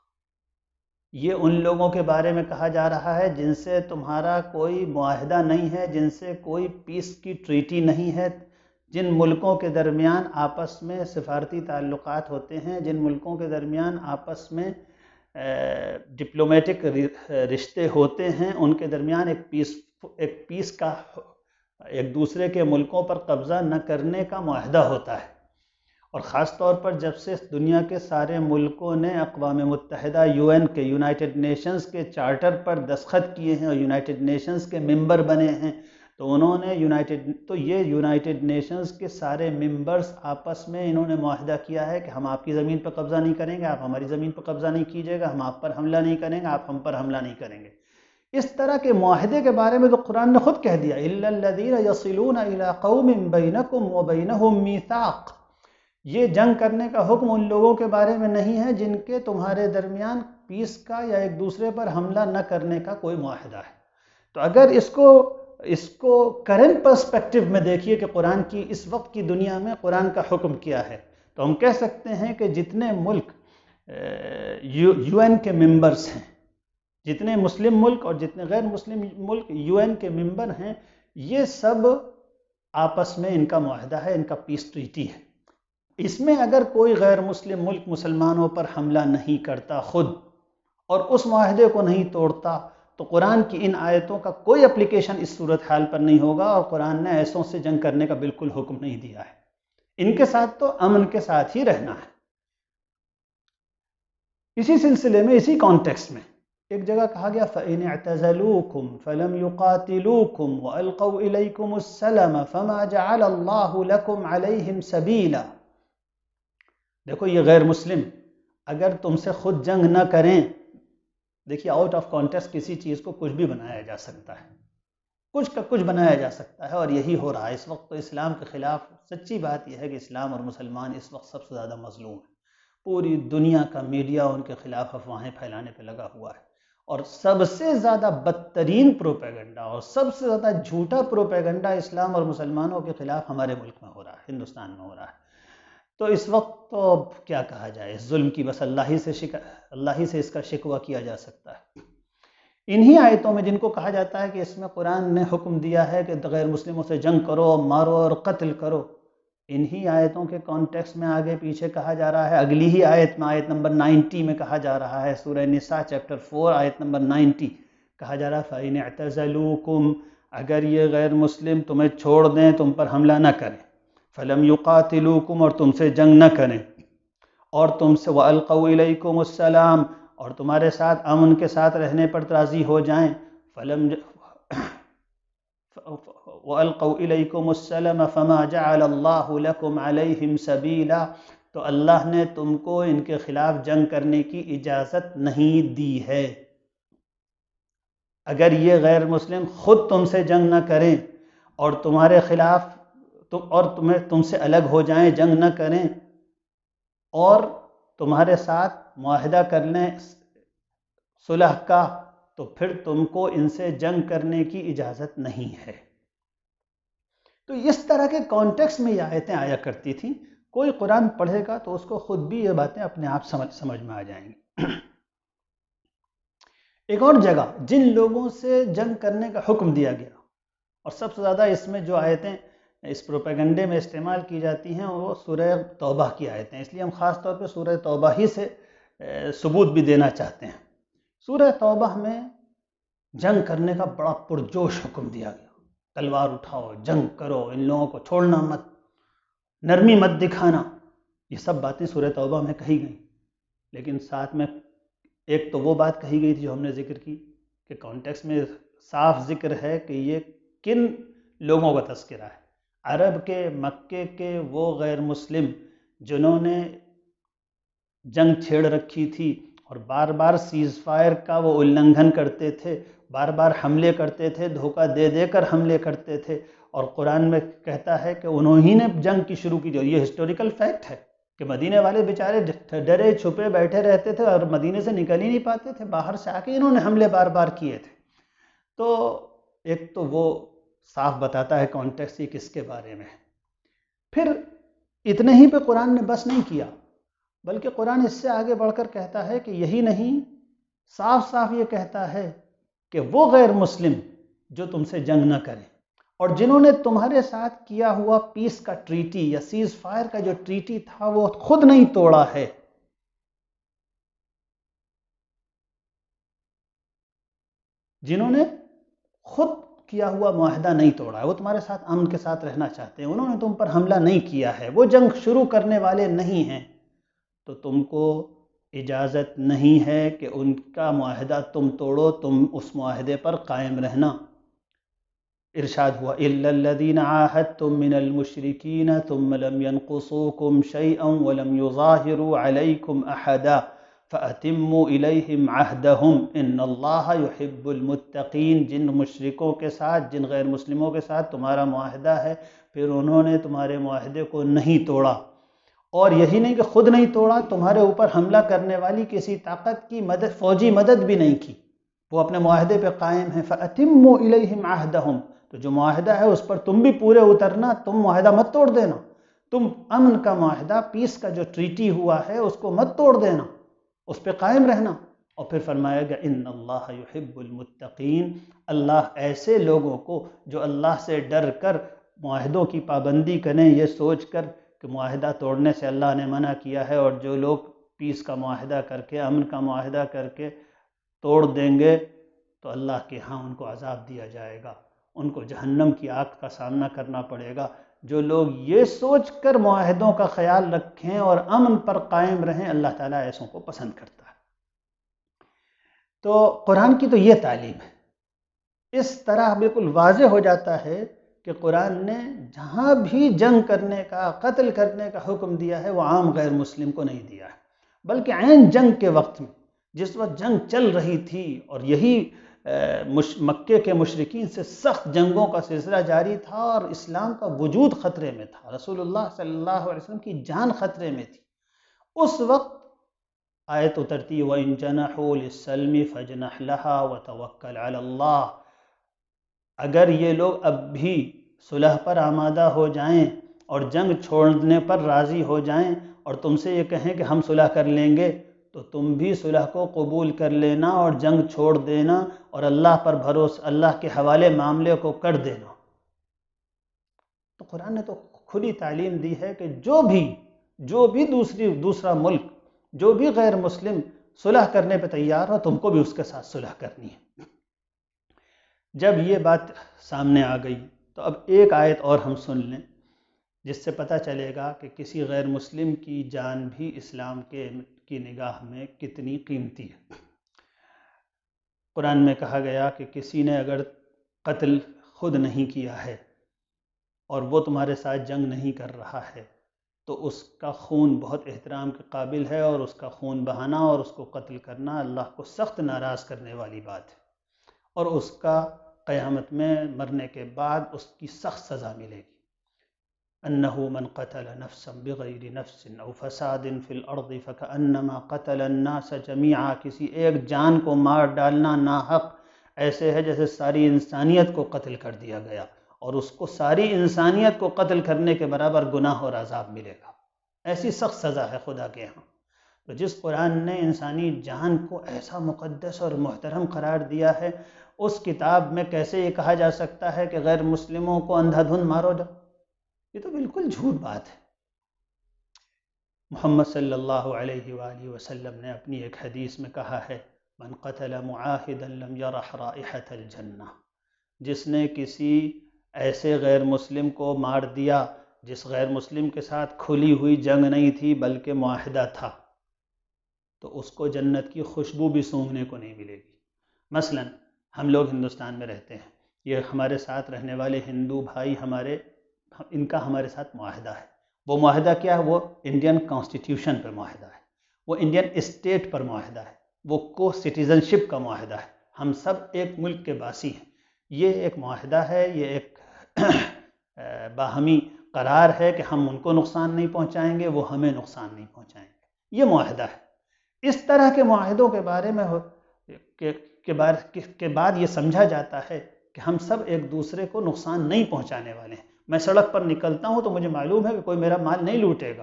یہ ان لوگوں کے بارے میں کہا جا رہا ہے جن سے تمہارا کوئی معاہدہ نہیں ہے، جن سے کوئی پیس کی ٹریٹی نہیں ہے، جن ملکوں کے درمیان آپس میں سفارتی تعلقات ہوتے ہیں، جن ملکوں کے درمیان آپس میں ڈپلومیٹک رشتے ہوتے ہیں، ان کے درمیان ایک پیس کا، ایک دوسرے کے ملکوں پر قبضہ نہ کرنے کا معاہدہ ہوتا ہے۔ اور خاص طور پر جب سے دنیا کے سارے ملکوں نے اقوام متحدہ UN کے، یونائٹڈ نیشنز کے چارٹر پر دستخط کیے ہیں اور یونائٹڈ نیشنز کے ممبر بنے ہیں، تو انہوں نے یہ یونائٹڈ نیشنز کے سارے ممبرز آپس میں انہوں نے معاہدہ کیا ہے کہ ہم آپ کی زمین پر قبضہ نہیں کریں گے، آپ ہماری زمین پر قبضہ نہیں کیجیے گا، ہم آپ پر حملہ نہیں کریں گے، آپ ہم پر حملہ نہیں کریں گے۔ اس طرح کے معاہدے کے بارے میں تو قرآن نے خود کہہ دیا إِلَّا الَّذِينَ يَصِلُونَ إِلَىٰ قَوْمٍ بَيْنَكُمْ وَبَيْنَهُمْ مِيثَاقٌ، یہ جنگ کرنے کا حکم ان لوگوں کے بارے میں نہیں ہے جن کے تمہارے درمیان پیس کا یا ایک دوسرے پر حملہ نہ کرنے کا کوئی معاہدہ ہے۔ تو اگر اس کو کرنٹ پرسپیکٹو میں دیکھیے کہ قرآن کی اس وقت کی دنیا میں قرآن کا حکم کیا ہے، تو ہم کہہ سکتے ہیں کہ جتنے ملک UN کے ممبرز ہیں، جتنے مسلم ملک اور جتنے غیر مسلم ملک UN کے ممبر ہیں، یہ سب آپس میں ان کا معاہدہ ہے، ان کا پیس ٹریٹی ہے۔ اس میں اگر کوئی غیر مسلم ملک مسلمانوں پر حملہ نہیں کرتا خود اور اس معاہدے کو نہیں توڑتا، تو قرآن کی ان آیتوں کا کوئی اپلیکیشن اس صورتحال پر نہیں ہوگا، اور قرآن نے ایسوں سے جنگ کرنے کا بالکل حکم نہیں دیا ہے۔ ان کے ساتھ تو امن کے ساتھ ہی رہنا ہے۔ اسی سلسلے میں، اسی کانٹیکسٹ میں ایک جگہ کہا گیا فَإِنِ اعْتَزَلُوكُمْ فَلَمْ يُقَاتِلُوكُمْ وَأَلْقَوْا إِلَيْكُمُ السَّلَمَ فَمَا جَعَلَ اللَّهُ لَكُمْ عَلَيْهِمْ سَبِيلًا۔ دیکھو یہ غیر مسلم اگر تم سے خود جنگ نہ کریں، دیکھیے آؤٹ آف کانٹیکسٹ کسی چیز کو کچھ بھی بنایا جا سکتا ہے، کچھ کا کچھ بنایا جا سکتا ہے، اور یہی ہو رہا ہے اس وقت۔ تو اسلام کے خلاف سچی بات یہ ہے کہ اسلام اور مسلمان اس وقت سب سے زیادہ مظلوم ہیں۔ پوری دنیا کا میڈیا ان کے خلاف افواہیں پھیلانے پہ لگا ہوا ہے، اور سب سے زیادہ بدترین پروپیگنڈا اور سب سے زیادہ جھوٹا پروپیگنڈا اسلام اور مسلمانوں کے خلاف ہمارے ملک میں ہو رہا ہے، ہندوستان میں ہو رہا ہے۔ تو اس وقت تو کیا کہا جائے، اس ظلم کی بس اللہ ہی سے اس کا شکوہ کیا جا سکتا ہے۔ انہی آیتوں میں جن کو کہا جاتا ہے کہ اس میں قرآن نے حکم دیا ہے کہ غیر مسلموں سے جنگ کرو، مارو اور قتل کرو، انہی آیتوں کے کانٹیکسٹ میں آگے پیچھے کہا جا رہا ہے، اگلی ہی آیت میں، آیت نمبر 90 میں کہا جا رہا ہے، سورہ نساء چیپٹر 4 آیت نمبر 90 کہا جا رہا ہے فَإِنِ اعْتَزَلُوكُمْ، اگر یہ غیر مسلم تمہیں چھوڑ دیں، تم پر حملہ نہ کریں، فَلَمْ يُقَاتِلُوكُمْ، اور تم سے جنگ نہ کریں، اور تم سے وَأَلْقَوْا إِلَيْكُمُ السَّلَامَ، اور تمہارے ساتھ امن کے ساتھ رہنے پر راضی ہو جائیں، وَأَلْقَوْا إِلَيْكُمُ السَّلَامَ فَمَا جَعَلَ اللَّهُ لَكُمْ عَلَيْهِمْ سَبِيلًا، تو اللہ نے تم کو ان کے خلاف جنگ کرنے کی اجازت نہیں دی ہے۔ اگر یہ غیر مسلم خود تم سے جنگ نہ کریں اور تمہارے خلاف تم سے الگ ہو جائیں، جنگ نہ کریں اور تمہارے ساتھ معاہدہ کر لیں صلح کا، تو پھر تم کو ان سے جنگ کرنے کی اجازت نہیں ہے۔ تو اس طرح کے کانٹیکسٹ میں یہ آیتیں آیا کرتی تھیں۔ کوئی قرآن پڑھے گا تو اس کو خود بھی یہ باتیں اپنے آپ سمجھ میں آ جائیں گی۔ ایک اور جگہ جن لوگوں سے جنگ کرنے کا حکم دیا گیا، اور سب سے زیادہ اس میں جو آیتیں اس پروپیگنڈے میں استعمال کی جاتی ہیں وہ سورہ توبہ کی آیتیں، اس لیے ہم خاص طور پہ سورہ توبہ ہی سے ثبوت بھی دینا چاہتے ہیں۔ سورہ توبہ میں جنگ کرنے کا بڑا پرجوش حکم دیا گیا، تلوار اٹھاؤ، جنگ کرو، ان لوگوں کو چھوڑنا مت، نرمی مت دکھانا، یہ سب باتیں سورہ توبہ میں کہی گئیں۔ لیکن ساتھ میں ایک تو وہ بات کہی گئی تھی جو ہم نے ذکر کی کہ کانٹیکس میں صاف ذکر ہے کہ یہ کن لوگوں کا تذکرہ ہے، عرب کے، مکے کے وہ غیر مسلم جنہوں نے جنگ چھیڑ رکھی تھی اور بار بار سیز فائر کا وہ النگھن کرتے تھے، بار بار حملے کرتے تھے، دھوکہ دے دے کر حملے کرتے تھے، اور قرآن میں کہتا ہے کہ انہوں ہی نے جنگ کی شروع کی، جو یہ ہسٹوریکل فیکٹ ہے کہ مدینے والے بیچارے ڈرے چھپے بیٹھے رہتے تھے اور مدینے سے نکل ہی نہیں پاتے تھے، باہر سے آ کے انہوں نے حملے بار بار کیے تھے۔ تو ایک تو وہ صاف بتاتا ہے کانٹیکسٹ یہ کس کے بارے میں ہے۔ پھر اتنے ہی پہ قرآن نے بس نہیں کیا، بلکہ قرآن اس سے آگے بڑھ کر کہتا ہے کہ یہی نہیں، صاف صاف یہ کہتا ہے کہ وہ غیر مسلم جو تم سے جنگ نہ کریں اور جنہوں نے تمہارے ساتھ کیا ہوا پیس کا ٹریٹی یا سیز فائر کا جو ٹریٹی تھا وہ خود نہیں توڑا ہے، جنہوں نے خود کیا ہوا معاہدہ نہیں توڑا ہے، وہ تمہارے ساتھ امن کے ساتھ رہنا چاہتے ہیں، انہوں نے تم پر حملہ نہیں کیا ہے، وہ جنگ شروع کرنے والے نہیں ہیں، تو تم کو اجازت نہیں ہے کہ ان کا معاہدہ تم توڑو، تم اس معاہدے پر قائم رہنا۔ ارشاد ہوا إِلَّا الَّذِينَ عَاهَدتُّم مِّنَ الْمُشْرِكِينَ ثُمَّ لَمْ يَنْقُصُوكُمْ شَيْئًا وَلَمْ يُظَاهِرُوا عَلَيْكُمْ أَحَدًا فَأَتِمُّوا إِلَيْهِمْ عَهْدَهُمْ إِنَّ اللَّهَ يُحِبُّ الْمُتَّقِينَ۔ جن مشرکوں کے ساتھ، جن غیر مسلموں کے ساتھ تمہارا معاہدہ ہے، پھر انہوں نے تمہارے معاہدے کو نہیں توڑا، اور یہی نہیں کہ خود نہیں توڑا، تمہارے اوپر حملہ کرنے والی کسی طاقت کی مدد، فوجی مدد بھی نہیں کی، وہ اپنے معاہدے پہ قائم ہیں۔ فَأَتِمُّوا إِلَيْهِمْ عَهْدَهُمْ، تو جو معاہدہ ہے اس پر تم بھی پورے اترنا، تم معاہدہ مت توڑ دینا، تم امن کا معاہدہ، پیس کا جو ٹریٹی ہوا ہے اس کو مت توڑ دینا، اس پہ قائم رہنا۔ اور پھر فرمایا گیا ان اللہ یحب المتقین، اللہ ایسے لوگوں کو جو اللہ سے ڈر کر معاہدوں کی پابندی کریں، یہ سوچ کر کہ معاہدہ توڑنے سے اللہ نے منع کیا ہے، اور جو لوگ پیس کا معاہدہ کر کے، امن کا معاہدہ کر کے توڑ دیں گے تو اللہ کے ہاں ان کو عذاب دیا جائے گا، ان کو جہنم کی آگ کا سامنا کرنا پڑے گا۔ جو لوگ یہ سوچ کر معاہدوں کا خیال رکھیں اور امن پر قائم رہیں، اللہ تعالیٰ ایسوں کو پسند کرتا ہے۔ تو قرآن کی تو یہ تعلیم ہے۔ اس طرح بالکل واضح ہو جاتا ہے کہ قرآن نے جہاں بھی جنگ کرنے کا، قتل کرنے کا حکم دیا ہے وہ عام غیر مسلم کو نہیں دیا ہے، بلکہ عین جنگ کے وقت میں، جس وقت جنگ چل رہی تھی اور یہی مکے کے مشرکین سے سخت جنگوں کا سلسلہ جاری تھا اور اسلام کا وجود خطرے میں تھا، رسول اللہ صلی اللہ علیہ وسلم کی جان خطرے میں تھی، اس وقت آیت اترتی وَإِن جَنَحُوا لِلسَّلْمِ فَاجْنَحْ لَهَا وَتَوَكَّلْ عَلَى اللَّهِ۔ اگر یہ لوگ اب بھی صلح پر آمادہ ہو جائیں اور جنگ چھوڑنے پر راضی ہو جائیں اور تم سے یہ کہیں کہ ہم صلح کر لیں گے، تو تم بھی صلح کو قبول کر لینا اور جنگ چھوڑ دینا اور اللہ پر بھروسہ، اللہ کے حوالے معاملے کو کر دینا۔ تو قرآن نے تو کھلی تعلیم دی ہے کہ جو بھی دوسرا ملک، جو بھی غیر مسلم صلح کرنے پہ تیار ہو، تم کو بھی اس کے ساتھ صلح کرنی ہے۔ جب یہ بات سامنے آ گئی تو اب ایک آیت اور ہم سن لیں جس سے پتہ چلے گا کہ کسی غیر مسلم کی جان بھی اسلام کی نگاہ میں کتنی قیمتی ہے۔ قرآن میں کہا گیا کہ کسی نے اگر قتل خود نہیں کیا ہے اور وہ تمہارے ساتھ جنگ نہیں کر رہا ہے تو اس کا خون بہت احترام کے قابل ہے، اور اس کا خون بہانا اور اس کو قتل کرنا اللہ کو سخت ناراض کرنے والی بات ہے، اور اس کا قیامت میں مرنے کے بعد اس کی سخت سزا ملے گی۔ انه من قتل نفسا بغیر نفس او فساد فی الارض فکأنما قتل الناس جميعا، کسی ایک جان کو مار ڈالنا ناحق ایسے ہے جیسے ساری انسانیت کو قتل کر دیا گیا، اور اس کو ساری انسانیت کو قتل کرنے کے برابر گناہ اور عذاب ملے گا۔ ایسی سخت سزا ہے خدا کے ہاں۔ تو جس قرآن نے انسانی جان کو ایسا مقدس اور محترم قرار دیا ہے، اس کتاب میں کیسے یہ کہا جا سکتا ہے کہ غیر مسلموں کو اندھا دھند مارو جاؤ؟ یہ تو بالکل جھوٹ بات ہے۔ محمد صلی اللہ علیہ وآلہ وسلم نے اپنی ایک حدیث میں کہا ہے، من قتل معاہدا لم یرح رائحۃ الجنہ، جس نے کسی ایسے غیر مسلم کو مار دیا جس غیر مسلم کے ساتھ کھلی ہوئی جنگ نہیں تھی بلکہ معاہدہ تھا، تو اس کو جنت کی خوشبو بھی سونگھنے کو نہیں ملے گی۔ مثلا ہم لوگ ہندوستان میں رہتے ہیں، یہ ہمارے ساتھ رہنے والے ہندو بھائی ان کا ہمارے ساتھ معاہدہ ہے۔ وہ معاہدہ کیا ہے؟ وہ انڈین کانسٹیٹیوشن پر معاہدہ ہے، وہ انڈین اسٹیٹ پر معاہدہ ہے، وہ کو سٹیزنشپ کا معاہدہ ہے۔ ہم سب ایک ملک کے باسی ہیں۔ یہ ایک معاہدہ ہے، یہ ایک باہمی قرار ہے کہ ہم ان کو نقصان نہیں پہنچائیں گے، وہ ہمیں نقصان نہیں پہنچائیں گے۔ یہ معاہدہ ہے۔ اس طرح کے معاہدوں کے بارے میں کے بعد یہ سمجھا جاتا ہے کہ ہم سب ایک دوسرے کو نقصان نہیں پہنچانے والے ہیں۔ میں سڑک پر نکلتا ہوں تو مجھے معلوم ہے کہ کوئی میرا مال نہیں لوٹے گا،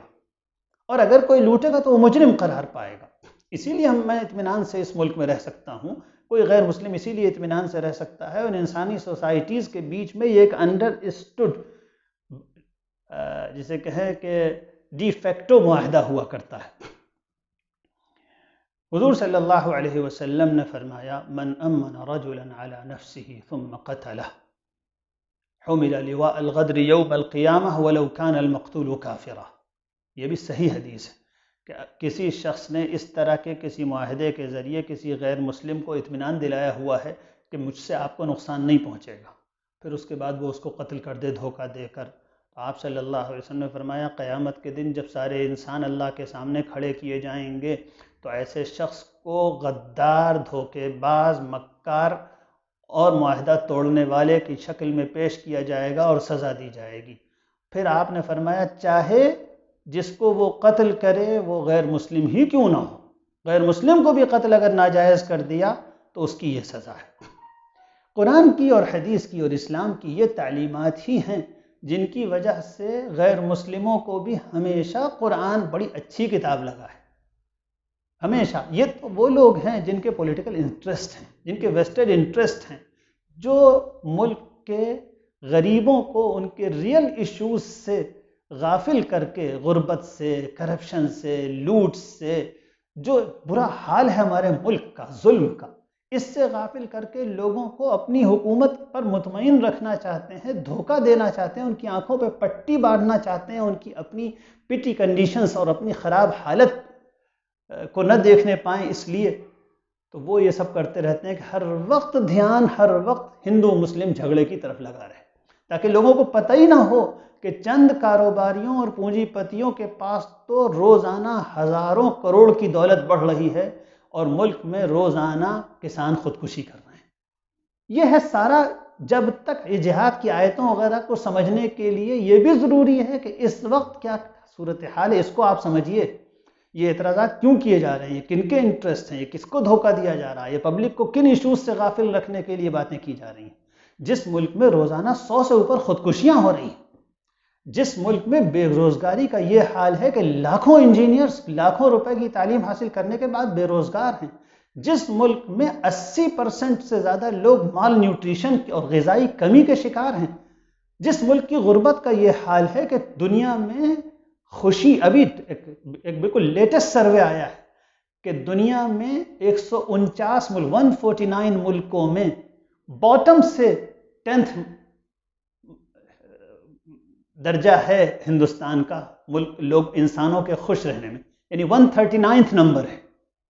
اور اگر کوئی لوٹے گا تو وہ مجرم قرار پائے گا۔ اسی لیے میں اطمینان سے اس ملک میں رہ سکتا ہوں، کوئی غیر مسلم اسی لیے اطمینان سے رہ سکتا ہے۔ اور انسانی سوسائٹیز کے بیچ میں یہ ایک انڈر اسٹوڈ، جسے کہیں کہ ڈی فیکٹو معاہدہ ہوا کرتا ہے۔ حضور صلی اللہ علیہ وسلم نے فرمایا، من امن رجلا على نفسه ثم قتله حمل لواء الغدر یوم القیامہ ولو كان المقتول کافرا۔ یہ بھی صحیح حدیث ہے کہ کسی شخص نے اس طرح کے کسی معاہدے کے ذریعے کسی غیر مسلم کو اطمینان دلایا ہوا ہے کہ مجھ سے آپ کو نقصان نہیں پہنچے گا، پھر اس کے بعد وہ اس کو قتل کر دے دھوکہ دے کر، تو آپ صلی اللہ علیہ وسلم نے فرمایا قیامت کے دن جب سارے انسان اللہ کے سامنے کھڑے کیے جائیں گے تو ایسے شخص کو غدار، دھوکے باز، مکار اور معاہدہ توڑنے والے کی شکل میں پیش کیا جائے گا اور سزا دی جائے گی۔ پھر آپ نے فرمایا چاہے جس کو وہ قتل کرے وہ غیر مسلم ہی کیوں نہ ہو، غیر مسلم کو بھی قتل اگر ناجائز کر دیا تو اس کی یہ سزا ہے۔ قرآن کی اور حدیث کی اور اسلام کی یہ تعلیمات ہی ہیں جن کی وجہ سے غیر مسلموں کو بھی ہمیشہ قرآن بڑی اچھی کتاب لگا ہے۔ ہمیشہ یہ تو وہ لوگ ہیں جن کے پولیٹیکل انٹرسٹ ہیں، جن کے ویسٹڈ انٹرسٹ ہیں، جو ملک کے غریبوں کو ان کے ریئل ایشوز سے غافل کر کے، غربت سے، کرپشن سے، لوٹ سے، جو برا حال ہے ہمارے ملک کا، ظلم کا، اس سے غافل کر کے لوگوں کو اپنی حکومت پر مطمئن رکھنا چاہتے ہیں، دھوکہ دینا چاہتے ہیں، ان کی آنکھوں پہ پٹی باندھنا چاہتے ہیں، ان کی اپنی پٹی کنڈیشنز اور اپنی خراب حالت کو نہ دیکھنے پائیں، اس لیے تو وہ یہ سب کرتے رہتے ہیں کہ ہر وقت دھیان، ہر وقت ہندو مسلم جھگڑے کی طرف لگا رہے، تاکہ لوگوں کو پتہ ہی نہ ہو کہ چند کاروباریوں اور پونجی پتیوں کے پاس تو روزانہ ہزاروں کروڑ کی دولت بڑھ رہی ہے اور ملک میں روزانہ کسان خودکشی کر رہے ہیں۔ یہ ہے سارا۔ جب تک جہاد کی آیتوں وغیرہ کو سمجھنے کے لیے یہ بھی ضروری ہے کہ اس وقت کیا صورتحال ہے، اس کو آپ سمجھیے۔ یہ اعتراضات کیوں کیے جا رہے ہیں، کن کے انٹرسٹ ہیں، یہ کس کو دھوکہ دیا جا رہا ہے، یہ پبلک کو کن ایشوز سے غافل رکھنے کے لیے باتیں کی جا رہی ہیں۔ جس ملک میں روزانہ 100 سے اوپر خودکشیاں ہو رہی ہیں، جس ملک میں بے روزگاری کا یہ حال ہے کہ لاکھوں انجینئرز لاکھوں روپے کی تعلیم حاصل کرنے کے بعد بے روزگار ہیں، جس ملک میں 80% سے زیادہ لوگ مال نیوٹریشن اور غذائی کمی کے شکار ہیں، جس ملک کی غربت کا یہ حال ہے کہ دنیا میں خوشی، ابھی ایک بالکل لیٹسٹ سروے آیا ہے کہ دنیا میں 149 ملک 149 ملکوں میں باٹم سے 10th درجہ ہے ہندوستان کا ملک، لوگ انسانوں کے خوش رہنے میں، یعنی 139 نمبر ہے۔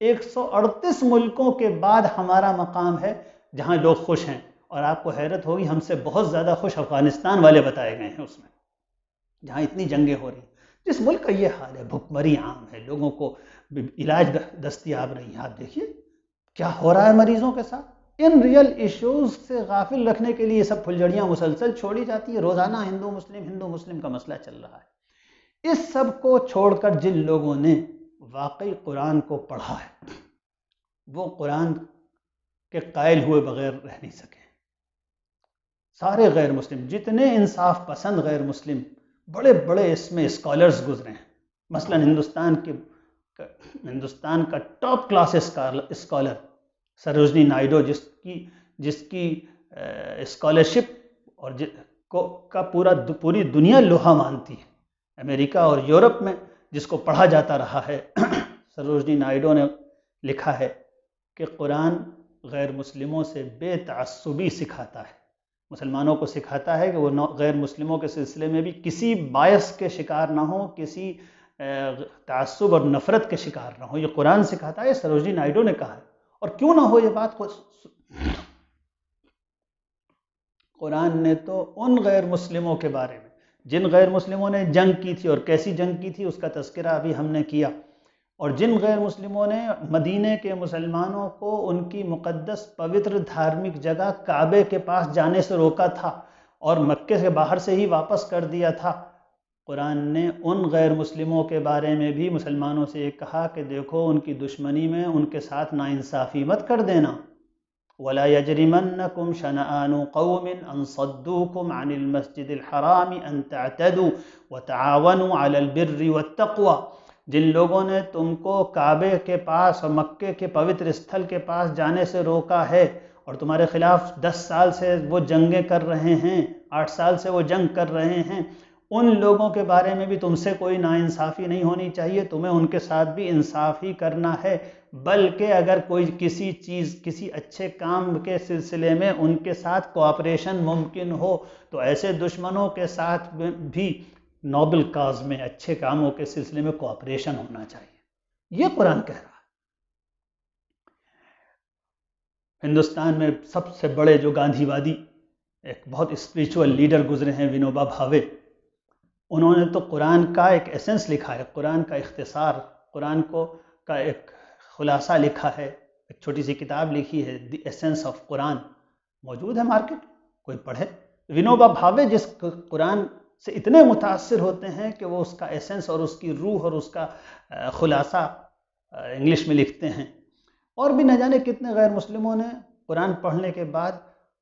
138 ملکوں کے بعد ہمارا مقام ہے جہاں لوگ خوش ہیں، اور آپ کو حیرت ہوگی ہم سے بہت زیادہ خوش افغانستان والے بتائے گئے ہیں اس میں، جہاں اتنی جنگیں ہو رہی ہیں۔ جس ملک کا یہ حال ہے، بھوک مری عام ہے، لوگوں کو علاج دستیاب نہیں ہے، آپ دیکھیے کیا ہو رہا ہے مریضوں کے ساتھ۔ ان ریئل ایشوز سے غافل رکھنے کے لیے یہ سب پھلجھڑیاں مسلسل چھوڑی جاتی ہے، روزانہ ہندو مسلم کا مسئلہ چل رہا ہے۔ اس سب کو چھوڑ کر جن لوگوں نے واقعی قرآن کو پڑھا ہے، وہ قرآن کے قائل ہوئے بغیر رہ نہیں سکے۔ سارے غیر مسلم، جتنے انصاف پسند غیر مسلم، بڑے بڑے اس میں اسکالرز گزرے ہیں۔ مثلا ہندوستان کے ہندوستان کا top class scholar Sarojini Naidu, جس کی اسکالرشپ اور پوری دنیا لوہا مانتی ہے، امریکہ اور یورپ میں جس کو پڑھا جاتا رہا ہے، سروجنی نائیڈو نے لکھا ہے کہ قرآن غیر مسلموں سے بے تعصبی سکھاتا ہے، مسلمانوں کو سکھاتا ہے کہ وہ غیر مسلموں کے سلسلے میں بھی کسی باعث کے شکار نہ ہوں، کسی تعصب اور نفرت کے شکار نہ ہوں، یہ قرآن سکھاتا ہے، سروجنی نائیڈو نے کہا ہے۔ اور کیوں نہ ہو یہ بات، قرآن نے تو ان غیر مسلموں کے بارے میں جن غیر مسلموں نے جنگ کی تھی، اور کیسی جنگ کی تھی اس کا تذکرہ ابھی ہم نے کیا، اور جن غیر مسلموں نے مدینے کے مسلمانوں کو ان کی مقدس پوتر دھارمک جگہ کعبے کے پاس جانے سے روکا تھا اور مکے سے باہر سے ہی واپس کر دیا تھا، قرآن نے ان غیر مسلموں کے بارے میں بھی مسلمانوں سے یہ کہا کہ دیکھو ان کی دشمنی میں ان کے ساتھ ناانصافی مت کر دینا۔ وَلَا يَجْرِمَنَّكُمْ شَنَآنُ قَوْمٍ أَن صَدُّوكُمْ عَنِ الْمَسْجِدِ الْحَرَامِ أَن تَعْتَدُوا وَتَعَاوَنُوا عَلَى الْبِرِّ وَالتَّقْوَى، جن لوگوں نے تم کو کعبے کے پاس اور مکے کے پوتر استھل کے پاس جانے سے روکا ہے اور تمہارے خلاف 10 سال سے وہ جنگیں کر رہے ہیں، 8 سال سے وہ جنگ کر رہے ہیں، ان لوگوں کے بارے میں بھی تم سے کوئی ناانصافی نہیں ہونی چاہیے، تمہیں ان کے ساتھ بھی انصاف ہی کرنا ہے، بلکہ اگر کوئی کسی اچھے کام کے سلسلے میں ان کے ساتھ کوآپریشن ممکن ہو تو ایسے دشمنوں کے ساتھ بھی نوبل کاز میں اچھے کاموں کے سلسلے میں کوآپریشن ہونا چاہیے، یہ قرآن کہہ رہا ہے۔ ہندوستان میں سب سے بڑے جو گاندھی وادی ایک بہت اسپریچول لیڈر گزرے ہیں، ونوبا بھاوے، انہوں نے تو قرآن کا ایک ایسنس لکھا ہے، قرآن کا اختصار، قرآن کا ایک خلاصہ لکھا ہے، ایک چھوٹی سی کتاب لکھی ہے، دی ایسنس آف قرآن، موجود ہے مارکیٹ، کوئی پڑھے۔ ونوبا بھاوے جس قرآن سے اتنے متاثر ہوتے ہیں کہ وہ اس کا ایسنس اور اس کی روح اور اس کا خلاصہ انگلش میں لکھتے ہیں، اور بھی نہ جانے کتنے غیر مسلموں نے قرآن پڑھنے کے بعد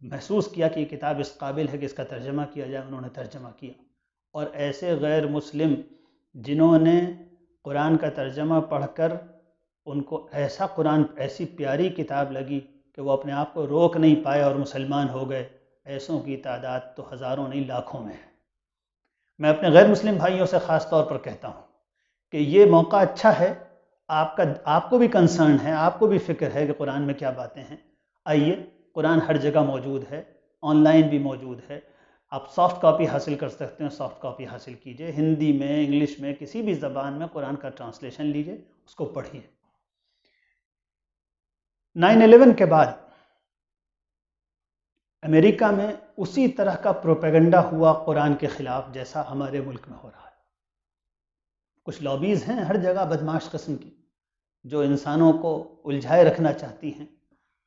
محسوس کیا کہ یہ کتاب اس قابل ہے کہ اس کا ترجمہ کیا جائے، انہوں نے ترجمہ کیا۔ اور ایسے غیر مسلم جنہوں نے قرآن کا ترجمہ پڑھ کر ان کو ایسی پیاری کتاب لگی کہ وہ اپنے آپ کو روک نہیں پائے اور مسلمان ہو گئے، ایسوں کی تعداد تو ہزاروں نہیں لاکھوں میں ہے۔ میں اپنے غیر مسلم بھائیوں سے خاص طور پر کہتا ہوں کہ یہ موقع اچھا ہے، آپ کو بھی کنسرن ہے، آپ کو بھی فکر ہے کہ قرآن میں کیا باتیں ہیں، آئیے، قرآن ہر جگہ موجود ہے، آن لائن بھی موجود ہے، آپ سافٹ کاپی حاصل کر سکتے ہیں، سافٹ کاپی حاصل کیجئے، ہندی میں، انگلش میں، کسی بھی زبان میں قرآن کا ٹرانسلیشن لیجئے، اس کو پڑھیے۔ 9/11 کے بعد امریکہ میں اسی طرح کا پروپیگنڈا ہوا قرآن کے خلاف جیسا ہمارے ملک میں ہو رہا ہے۔ کچھ لابیز ہیں ہر جگہ بدماش قسم کی جو انسانوں کو الجھائے رکھنا چاہتی ہیں،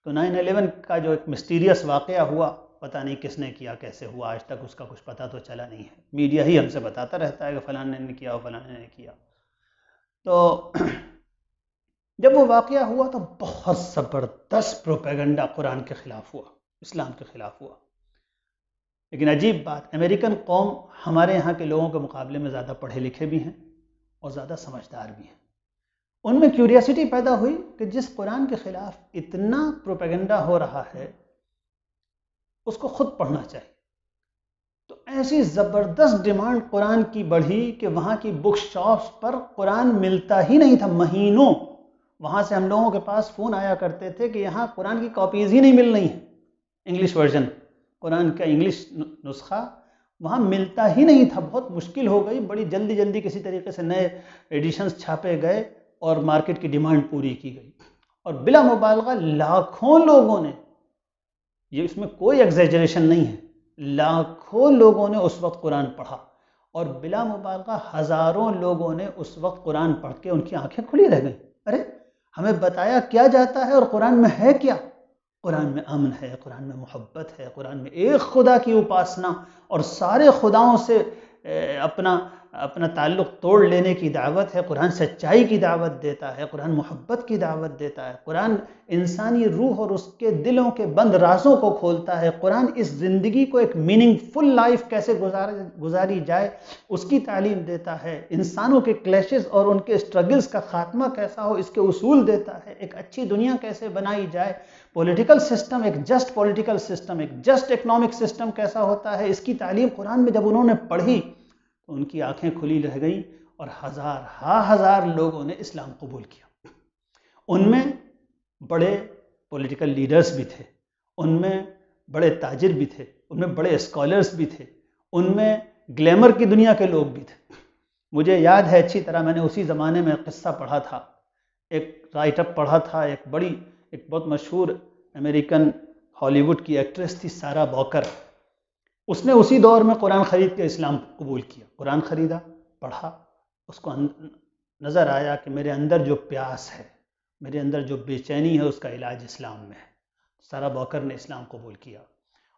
تو 9/11 کا جو ایک مسٹیریس واقعہ ہوا، پتہ نہیں کس نے کیا، کیسے ہوا، آج تک اس کا کچھ پتہ تو چلا نہیں ہے، میڈیا ہی ہم سے بتاتا رہتا ہے کہ فلاں نے کیا، فلاں نے کیا۔ تو جب وہ واقعہ ہوا تو بہت زبردست پروپیگنڈا قرآن کے خلاف ہوا، اسلام کے خلاف ہوا۔ لیکن عجیب بات، امریکن قوم ہمارے یہاں کے لوگوں کے مقابلے میں زیادہ پڑھے لکھے بھی ہیں اور زیادہ سمجھدار بھی ہیں۔ ان میں کیوریاسٹی پیدا ہوئی کہ جس قرآن کے خلاف اتنا پروپیگنڈا ہو رہا ہے اس کو خود پڑھنا چاہیے۔ تو ایسی زبردست ڈیمانڈ قرآن کی بڑھی کہ وہاں کی بک شاپس پر قرآن ملتا ہی نہیں تھا، مہینوں وہاں سے ہم لوگوں کے پاس فون آیا کرتے تھے کہ یہاں قرآن کی کاپیز ہی نہیں مل رہی ہیں، انگلش ورژن، قرآن کا انگلش نسخہ وہاں ملتا ہی نہیں تھا، بہت مشکل ہو گئی، بڑی جلدی کسی طریقے سے نئے ایڈیشنز چھاپے گئے اور مارکیٹ کی ڈیمانڈ پوری کی گئی، اور بلا مبالغہ لاکھوں لوگوں نے، یہ اس میں کوئی ایگزیجریشن نہیں ہے، لاکھوں لوگوں نے اس وقت قرآن پڑھا، اور بلا مبالغہ ہزاروں لوگوں نے اس وقت قرآن پڑھ کے ان کی آنکھیں کھلی رہ گئیں، ارے ہمیں بتایا کیا جاتا ہے اور قرآن میں ہے کیا؟ قرآن میں امن ہے، قرآن میں محبت ہے، قرآن میں ایک خدا کی اپاسنا اور سارے خداؤں سے اپنا اپنا تعلق توڑ لینے کی دعوت ہے، قرآن سچائی کی دعوت دیتا ہے، قرآن محبت کی دعوت دیتا ہے، قرآن انسانی روح اور اس کے دلوں کے بند رازوں کو کھولتا ہے، قرآن اس زندگی کو ایک میننگ فل لائف کیسے گزاری جائے اس کی تعلیم دیتا ہے، انسانوں کے کلیشز اور ان کے اسٹرگلز کا خاتمہ کیسا ہو اس کے اصول دیتا ہے، ایک اچھی دنیا کیسے بنائی جائے، پولیٹیکل سسٹم ایک جسٹ پولیٹیکل سسٹم، ایک جسٹ اکنامک سسٹم کیسا ہوتا ہے، اس کی تعلیم قرآن میں جب انہوں نے پڑھی تو ان کی آنکھیں کھلی رہ گئیں اور ہزار لوگوں نے اسلام قبول کیا۔ ان میں بڑے پولیٹیکل لیڈرز بھی تھے، ان میں بڑے تاجر بھی تھے، ان میں بڑے اسکالرز بھی تھے، ان میں گلیمر کی دنیا کے لوگ بھی تھے۔ مجھے یاد ہے اچھی طرح، میں نے اسی زمانے میں قصہ پڑھا تھا، ایک رائٹ اپ پڑھا تھا، ایک بہت مشہور امریکن ہالی ووڈ کی ایکٹریس تھی سارا باکر، اس نے اسی دور میں قرآن خرید کے اسلام قبول کیا، قرآن خریدا، پڑھا، اس کو نظر آیا کہ میرے اندر جو پیاس ہے، میرے اندر جو بے چینی ہے، اس کا علاج اسلام میں ہے۔ سارا باکر نے اسلام قبول کیا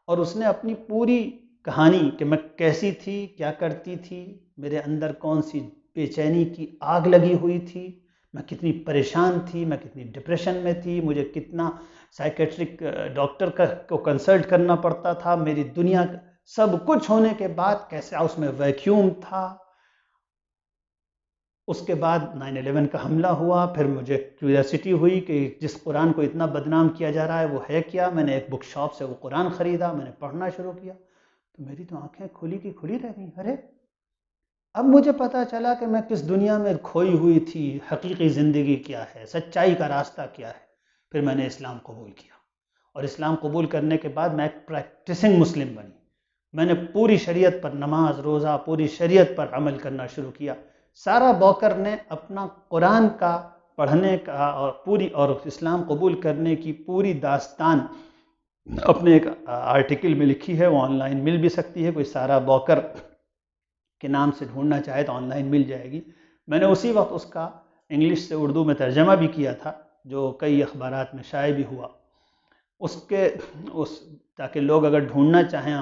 اور اس نے اپنی پوری کہانی کہ میں کیسی تھی، کیا کرتی تھی، میرے اندر کون سی بے چینی کی آگ لگی ہوئی تھی، میں کتنی پریشان تھی، میں کتنی ڈپریشن میں تھی، مجھے کتنا سائیکیٹرک ڈاکٹر کو کنسلٹ کرنا پڑتا تھا، میری دنیا سب کچھ ہونے کے بعد کیسا اس میں ویکیوم تھا۔ اس کے بعد 9/11 کا حملہ ہوا، پھر مجھے کیوریاسٹی ہوئی کہ جس قرآن کو اتنا بدنام کیا جا رہا ہے وہ ہے کیا، میں نے ایک بک شاپ سے وہ قرآن خریدا، میں نے پڑھنا شروع کیا، تو میری تو آنکھیں کھلی کی کھلی رہ گئیں۔ ارے اب مجھے پتا چلا کہ میں کس دنیا میں کھوئی ہوئی تھی، حقیقی زندگی کیا ہے، سچائی کا راستہ کیا ہے۔ پھر میں نے اسلام قبول کیا اور اسلام قبول کرنے کے بعد میں ایک پریکٹسنگ مسلم بنی، میں نے پوری شریعت پر نماز روزہ، پوری شریعت پر عمل کرنا شروع کیا۔ سارا باکر نے اپنا قرآن کا پڑھنے کا اور اسلام قبول کرنے کی پوری داستان اپنے ایک آرٹیکل میں لکھی ہے، وہ آن لائن مل بھی سکتی ہے، کوئی سارا باکر کے نام سے ڈھونڈنا چاہے تو آن لائن مل جائے گی۔ میں نے اسی وقت اس کا انگلش سے اردو میں ترجمہ بھی کیا تھا، جو کئی اخبارات میں شائع بھی ہوا، تاکہ لوگ اگر ڈھونڈنا چاہیں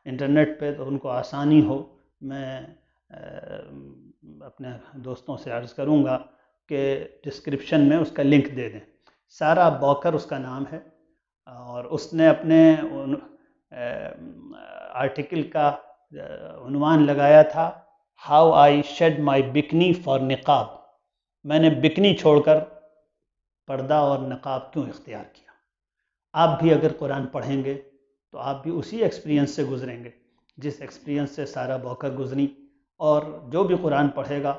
انٹرنیٹ پہ تو ان کو آسانی ہو۔ میں اپنے دوستوں سے عرض کروں گا کہ ڈسکرپشن میں اس کا لنک دے دیں۔ سارا باکر اس کا نام ہے اور اس نے اپنے آرٹیکل کا عنوان لگایا تھا how I shed my bikini for نقاب، میں نے بکنی چھوڑ کر پردہ اور نقاب کیوں اختیار کیا۔ آپ بھی اگر قرآن پڑھیں گے تو آپ بھی اسی ایکسپیرینس سے گزریں گے جس ایکسپیرینس سے سارا باکر گزری، اور جو بھی قرآن پڑھے گا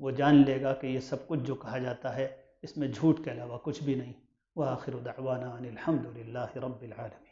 وہ جان لے گا کہ یہ سب کچھ جو کہا جاتا ہے اس میں جھوٹ کے علاوہ کچھ بھی نہیں۔ وآخر دعوانا ان الحمد للہ رب العالمین۔